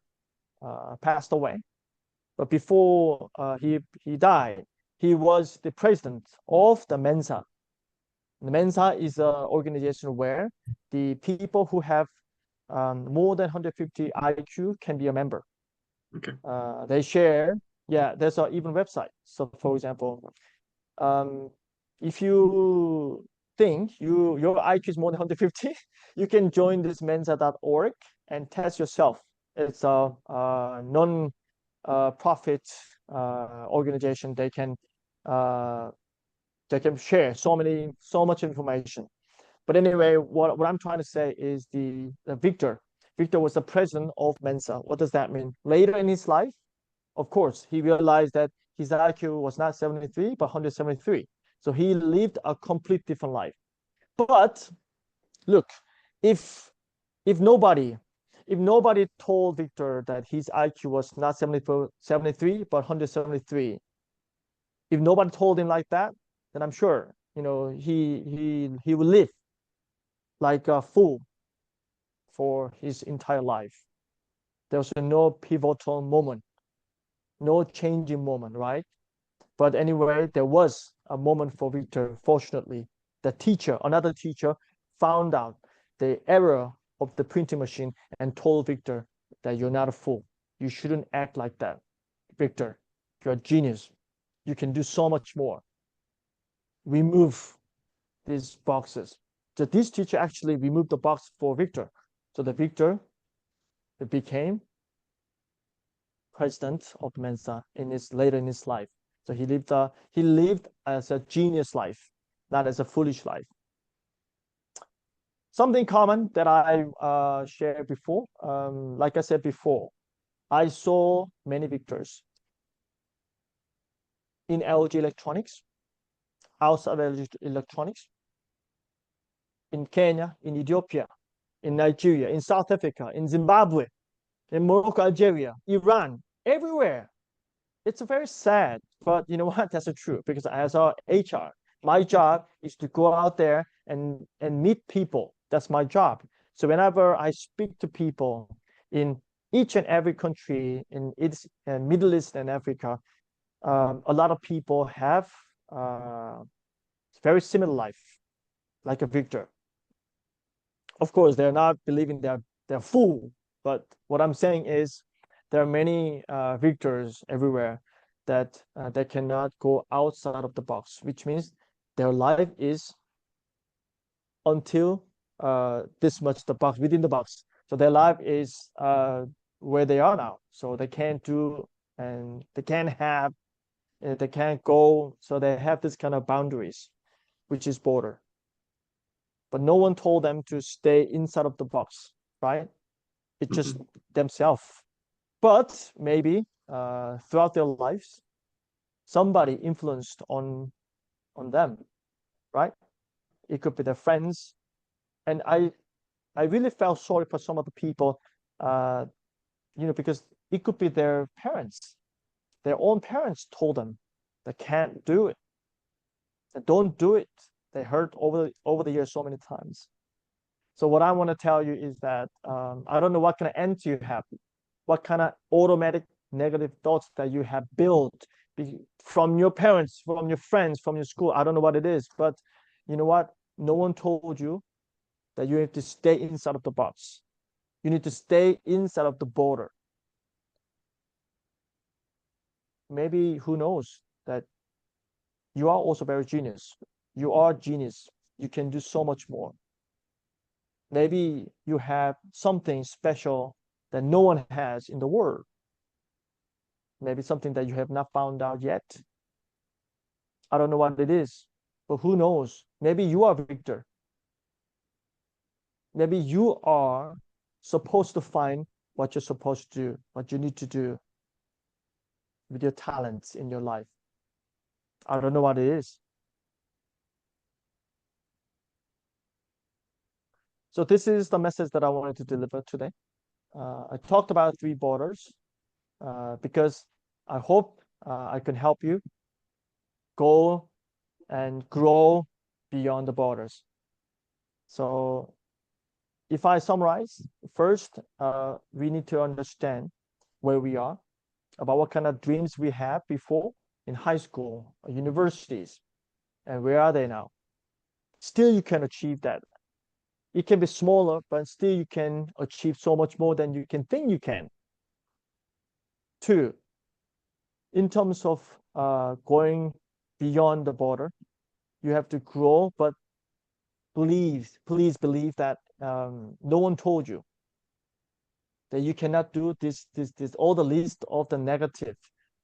passed away. But before he died, he was the president of the Mensa. The Mensa is an organization where the people who have more than 150 IQ can be a member. Okay. They share, yeah, there's an even website. So for example, if you think your IQ is more than 150, you can join this mensa.org and test yourself. It's a non-profit organization. They can share so much information. But anyway, what I'm trying to say is the Victor was the president of Mensa. What does that mean? Later in his life, of course, he realized that his IQ was not 73, but 173. So he lived a complete different life. But look, if nobody told Victor that his IQ was not 73, but 173, if nobody told him like that, then I'm sure, he will live like a fool for his entire life. There's no pivotal moment, no changing moment, right? But anyway, there was a moment for Victor. Fortunately, another teacher, found out the error of the printing machine and told Victor that you're not a fool. You shouldn't act like that. Victor, you're a genius. You can do so much more. Remove these boxes. So this teacher actually removed the box for Victor. So the Victor became president of Mensa later in his life. So he lived as a genius life, not as a foolish life. Something common that I shared before, like I said before, I saw many Victors in LG Electronics, outside LG Electronics, in Kenya, in Ethiopia, in Nigeria, in South Africa, in Zimbabwe, in Morocco, Algeria, Iran, everywhere. It's very sad, but you know what? That's the truth, because as our HR, my job is to go out there and meet people. That's my job. So whenever I speak to people in each and every country in Middle East and Africa, a lot of people have very similar life, like a Victor. Of course, they're not believing they're fool, but what I'm saying is there are many Victors everywhere that they cannot go outside of the box, which means their life is until this much the box, within the box. So their life is where they are now. So they can't do, and they can't have, they can't go. So they have this kind of boundaries, which is border. But no one told them to stay inside of the box, right? It's just themselves. But maybe throughout their lives, somebody influenced on them, right? It could be their friends. And I really felt sorry for some of the people, because it could be their parents. Their own parents told them they can't do it. They don't do it. They heard over the years so many times. So what I want to tell you is that I don't know what kind of ends you have, what kind of automatic negative thoughts that you have built from your parents, from your friends, from your school. I don't know what it is, but you know what? No one told you that you have to stay inside of the box. You need to stay inside of the border. Maybe, who knows, that you are also very genius. You are genius. You can do so much more. Maybe you have something special that no one has in the world. Maybe something that you have not found out yet. I don't know what it is, but who knows? Maybe you are Victor. Maybe you are supposed to find what you're supposed to do, what you need to do with your talents in your life. I don't know what it is. So this is the message that I wanted to deliver today. I talked about 3 borders because I hope I can help you go and grow beyond the borders. So if I summarize, first, we need to understand where we are, about what kind of dreams we had before in high school or universities, and where are they now. Still, you can achieve that. It can be smaller, but still you can achieve so much more than you can think you can. 2, in terms of going beyond the border, you have to grow, but please believe that no one told you that you cannot do this, all the list of the negative,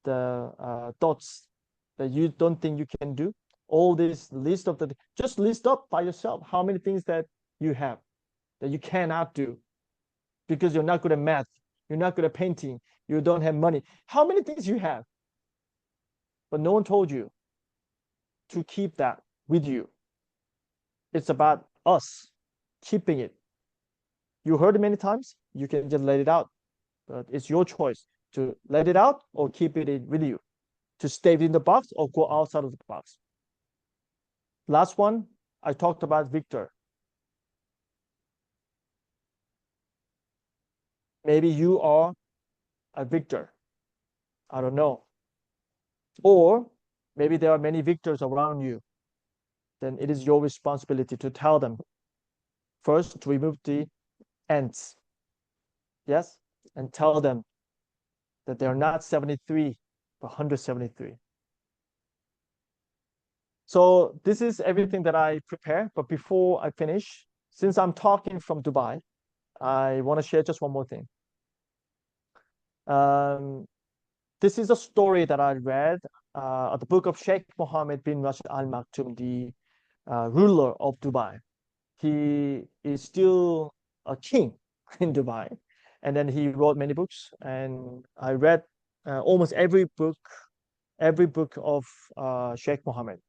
the thoughts that you don't think you can do, all this list of just list up by yourself how many things that you have that you cannot do because you're not good at math, you're not good at painting, you don't have money. How many things you have? But no one told you to keep that with you. It's about us keeping it. You heard it many times, you can just let it out. But it's your choice to let it out or keep it with you, to stay within the box or go outside of the box. Last one, I talked about Victor. Maybe you are a victor. I don't know. Or maybe there are many victors around you. Then it is your responsibility to tell them first to remove the ants. Yes? And tell them that they are not 73, but 173. So this is everything that I prepare. But before I finish, since I'm talking from Dubai, I want to share just one more thing. This is a story that I read the book of Sheikh Mohammed bin Rashid Al Maktoum, the ruler of Dubai. He is still a king in Dubai, and then he wrote many books. And I read almost every book of Sheikh Mohammed.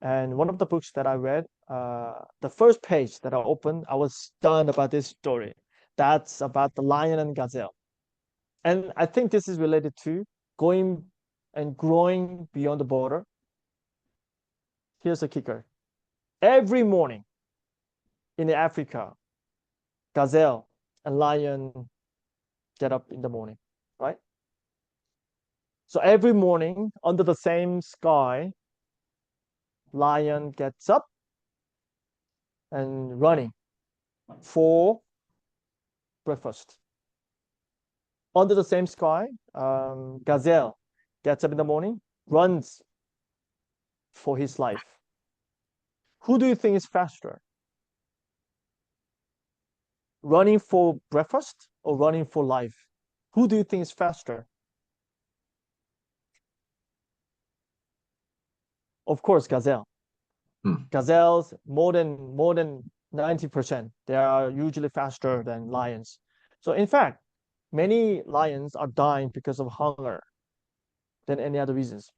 And one of the books that I read, the first page that I opened, I was stunned about this story. That's about the lion and gazelle. And I think this is related to going and growing beyond the border. Here's the kicker. Every morning in Africa, gazelle and lion get up in the morning, right? So every morning under the same sky, lion gets up and running for breakfast. Under the same sky, gazelle gets up in the morning, runs for his life. Who do you think is faster? Running for breakfast or running for life? Who do you think is faster? Of course, gazelle. Gazelles more than 90%. They are usually faster than lions. So in fact, many lions are dying because of hunger than any other reasons.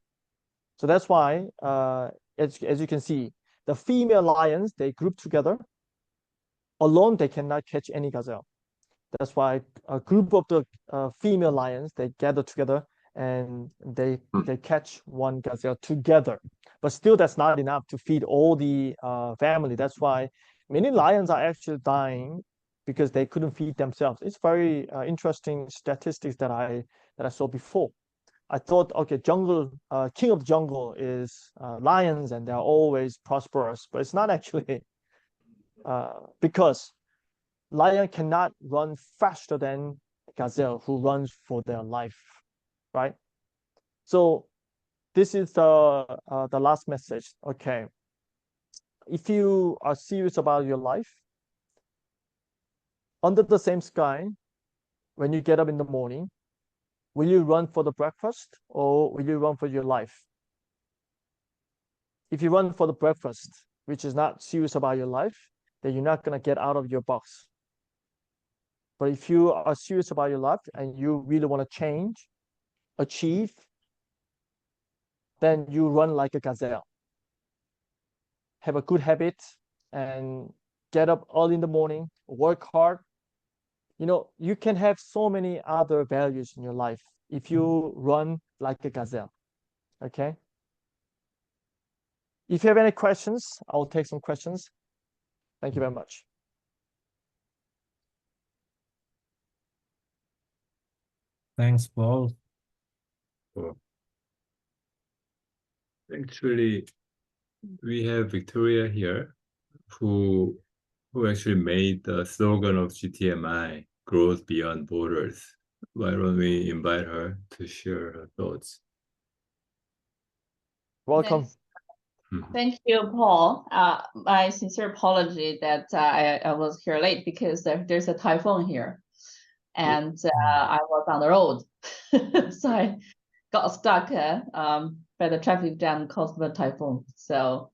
So that's why, as you can see, the female lions, they group together. Alone, they cannot catch any gazelle. That's why a group of the female lions, they gather together and they catch one gazelle together. But still, that's not enough to feed all the family. That's why many lions are actually dying because they couldn't feed themselves. It's very interesting statistics that I saw before. I thought, okay, king of the jungle is lions, and they're always prosperous, but it's not actually because lion cannot run faster than gazelle, who runs for their life, right? So this is the last message. Okay, if you are serious about your life, under the same sky, when you get up in the morning, will you run for the breakfast or will you run for your life? If you run for the breakfast, which is not serious about your life, then you're not going to get out of your box. But if you are serious about your life and you really want to change, achieve, then you run like a gazelle. Have a good habit and get up early in the morning, work hard. You know, you can have so many other values in your life if you run like a gazelle. Okay? If you have any questions, I'll take some questions. Thank you very much. Thanks, Paul. Well, actually, we have Victoria here, who actually made the slogan of GTMI, Growth Beyond Borders. Why don't we invite her to share her thoughts? Welcome. Thank you, Paul. My sincere apology that I was here late because there's a typhoon here, and I was on the road, so I got stuck by the traffic jam caused by the typhoon. So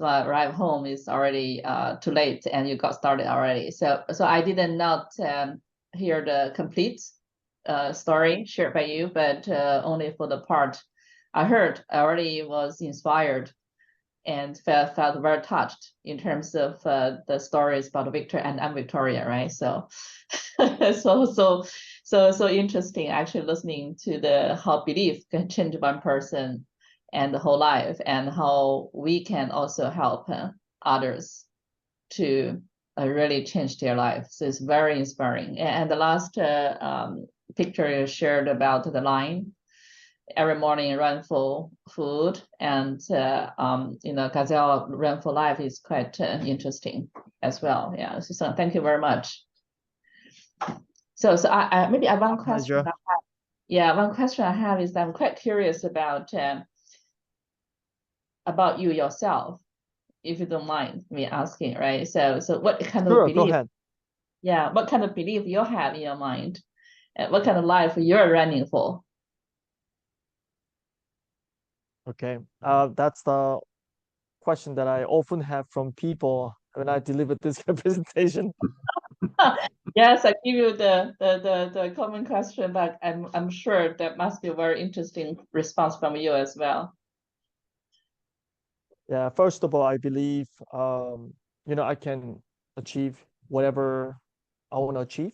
I arrived home, it's already too late, and you got started already. So I did not hear the complete story shared by you, but only for the part I heard. I already was inspired and felt very touched in terms of the stories about Victor and Victoria, right? So so interesting actually listening to how belief can change one person and the whole life, and how we can also help others to really changed their life. So it's very inspiring. And the last picture you shared about the line, every morning run for food, and Gazelle run for life is quite interesting as well. Yeah, so thank you very much. So I maybe I one question. One question I have is I'm quite curious about you yourself, if you don't mind me asking, right? So what kind of Sure, belief? go ahead. Yeah, what kind of belief you have in your mind? What kind of life you're running for? Okay, that's the question that I often have from people when I deliver this presentation. Yes, I give you the common question, but I'm sure that must be a very interesting response from you as well. Yeah, first of all, I believe I can achieve whatever I want to achieve.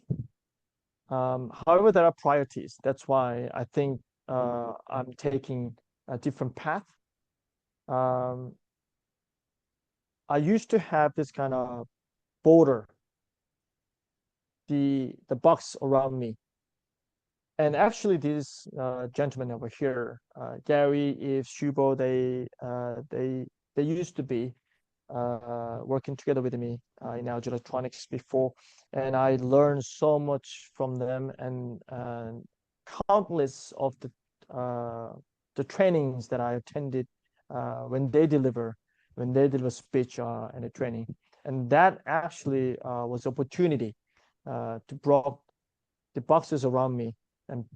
However, there are priorities. That's why I think I'm taking a different path. I used to have this kind of border, the box around me. And actually, this gentleman over here, Gary, if Shubo, they used to be working together with me in LG Electronics before, and I learned so much from them, and countless of the trainings that I attended when they deliver speech and a training, and that actually was opportunity to broke the boxes around me, and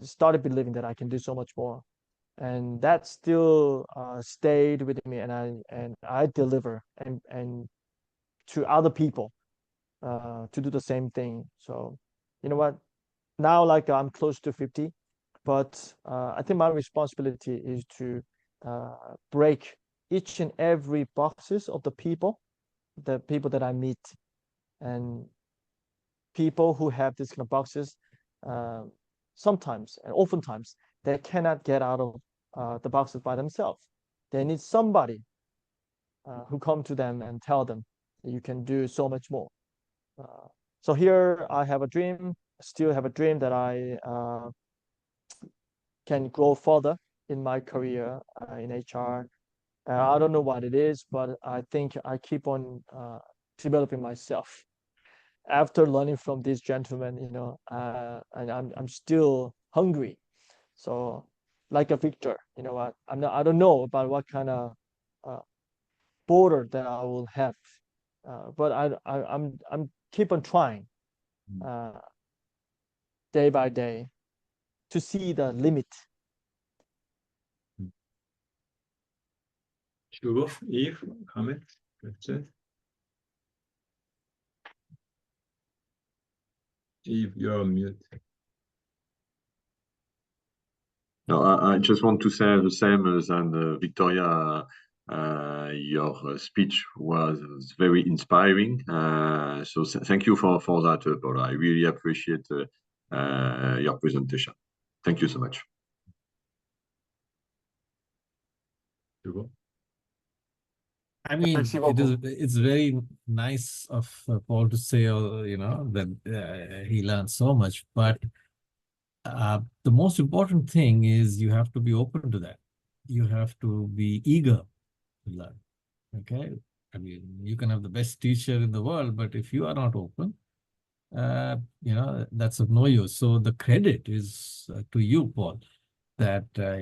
started believing that I can do so much more, and that still stayed with me, and I deliver and to other people to do the same thing. So you know what, now like I'm close to 50, but I think my responsibility is to break each and every boxes of the people that I meet, and people who have these kind of boxes, uh, sometimes and oftentimes they cannot get out of the boxes by themselves. They need somebody who come to them and tell them that you can do so much more. So here I have a dream, still have a dream that I can grow further in my career in HR. I don't know what it is, but I think I keep on developing myself after learning from this gentleman, and I'm still hungry. So like a Victor, you know what? I don't know about what kind of border that I will have, but I'm keep on trying day by day to see the limit. Shubo, Eve, comments, questions? Eve, you're on mute. No, I just want to say the same as Victoria. Your speech was very inspiring. So thank you for that, Paul. I really appreciate your presentation. Thank you so much. Shubo? I mean, it's very nice of Paul to say, that he learned so much, but the most important thing is you have to be open to that. You have to be eager to learn. Okay, I mean, you can have the best teacher in the world, but if you are not open, that's of no use. So the credit is to you, Paul, that I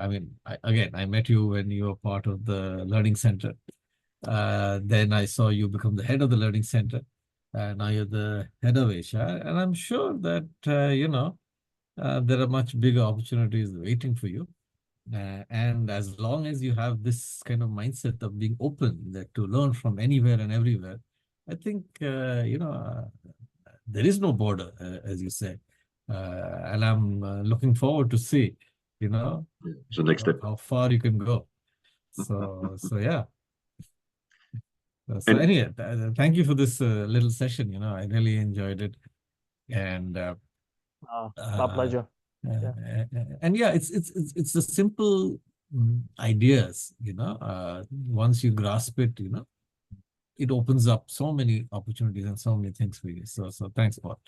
mean, I met you when you were part of the Learning Center. Then I saw you become the head of the Learning Center. Now you're the head of HR, and I'm sure that there are much bigger opportunities waiting for you. And as long as you have this kind of mindset of being open to learn from anywhere and everywhere, I think, there is no border, as you say. And I'm looking forward to see, The next step. how far you can go. So yeah. So And- anyway, thank you for this little session. I really enjoyed it. And my pleasure. and yeah, it's the simple ideas, once you grasp it, it opens up so many opportunities and so many things for you. So thanks, Paul.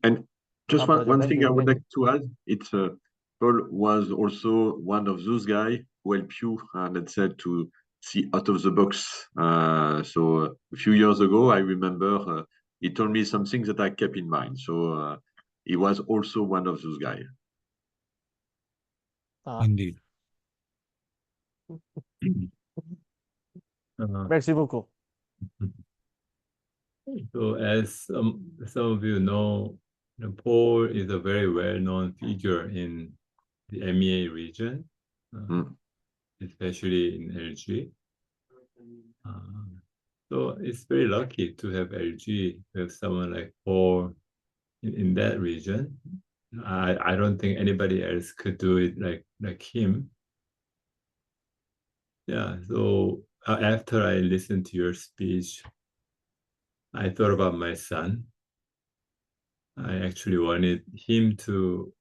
And just My pleasure. one Thank thing you. I would Thank like to add, it's Paul was also one of those guys who help you, let's say, to see out of the box. So a few years ago, I remember he told me some things that I kept in mind. So he was also one of those guys. Indeed. Merci beaucoup. So as some of you know, Paul is a very well-known figure in the MEA region, especially in LG. So it's very lucky to have LG, to have someone like Paul in that region. I don't think anybody else could do it like him. Yeah, so after I listened to your speech, I thought about my son. I actually wanted him to,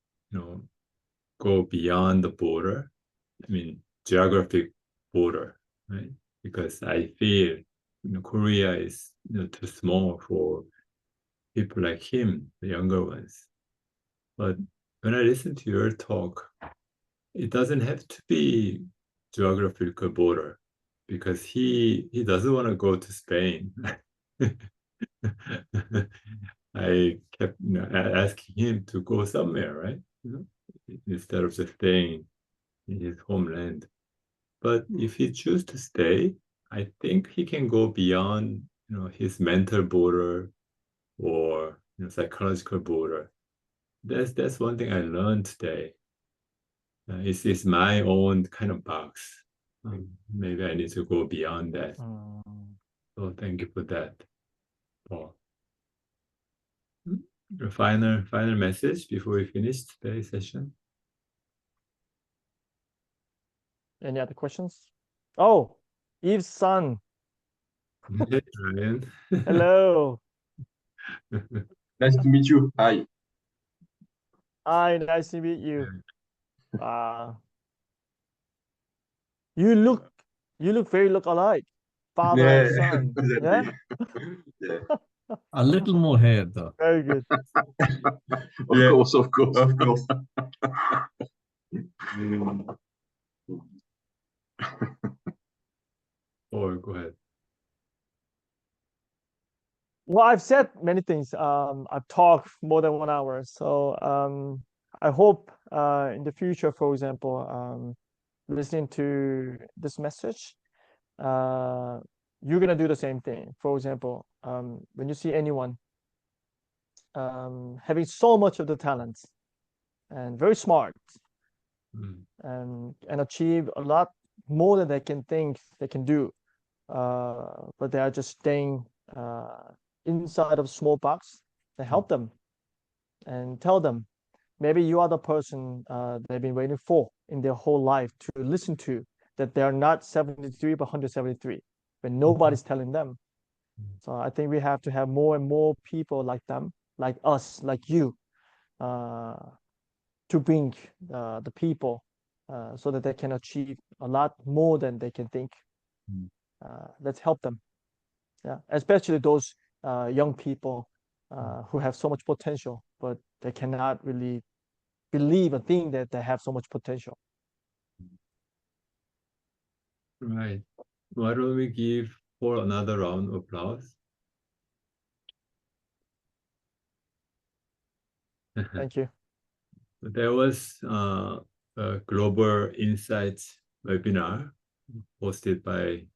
go beyond the border. I mean, geographic border, right? Because I feel, Korea is, too small for people like him, the younger ones. But when I listen to your talk, it doesn't have to be geographical border, because he doesn't want to go to Spain. I kept asking him to go somewhere, right? Instead of just staying in his homeland. But if he chooses to stay, I think he can go beyond, his mental border or psychological border. That's one thing I learned today. It's my own kind of box. Maybe I need to go beyond that. So thank you for that, Paul. Your final message before we finish today's session? Any other questions? Oh, Eve's son. Hey, Ryan. Hello. Nice to meet you. Hi. Hi, nice to meet you. You look very alike. Father and son. Yeah? Yeah. A little more hair, though. Very good. Of course. Or go ahead. Well, I've said many things. I've talked more than 1 hour. So I hope in the future, for example, listening to this message, you're gonna do the same thing. For example, when you see anyone having so much of the talents and very smart and achieve a lot more than they can think they can do, but they are just staying inside of a small box, to help them and tell them maybe you are the person they've been waiting for in their whole life to listen to, that they are not 73 but 173, but nobody's telling them. So I think we have to have more and more people like them, like us, like you, to bring the people so that they can achieve a lot more than they can think. Let's help them. Yeah, especially those young people who have so much potential, but they cannot really believe and think that they have so much potential. Right. Why don't we give Paul another round of applause? Thank you. There was a Global Insights webinar hosted by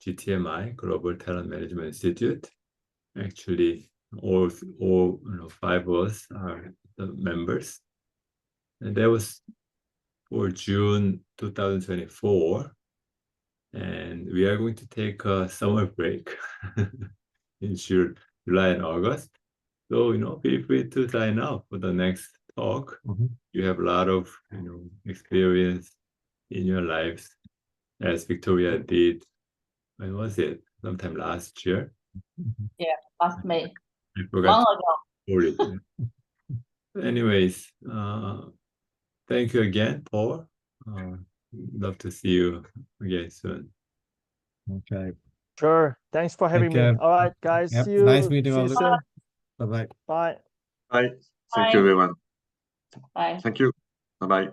GTMI, Global Talent Management Institute. Actually, all 5 of us are the members. And that was for June 2024. And we are going to take a summer break in July and August. So, feel free to sign up for the next talk. You have a lot of, experience in your lives, as Victoria did. When was it? Sometime last year. Yeah, last May. I forgot Long ago. to it. Anyways, thank you again, Paul. Love to see you again soon. Okay. Sure. Thanks for having me. care. All right, guys. Yep. See you. Nice meeting See all you of soon. Bye-bye. Bye. Bye. Thank Bye. you, everyone. Bye. Thank you. Bye-bye.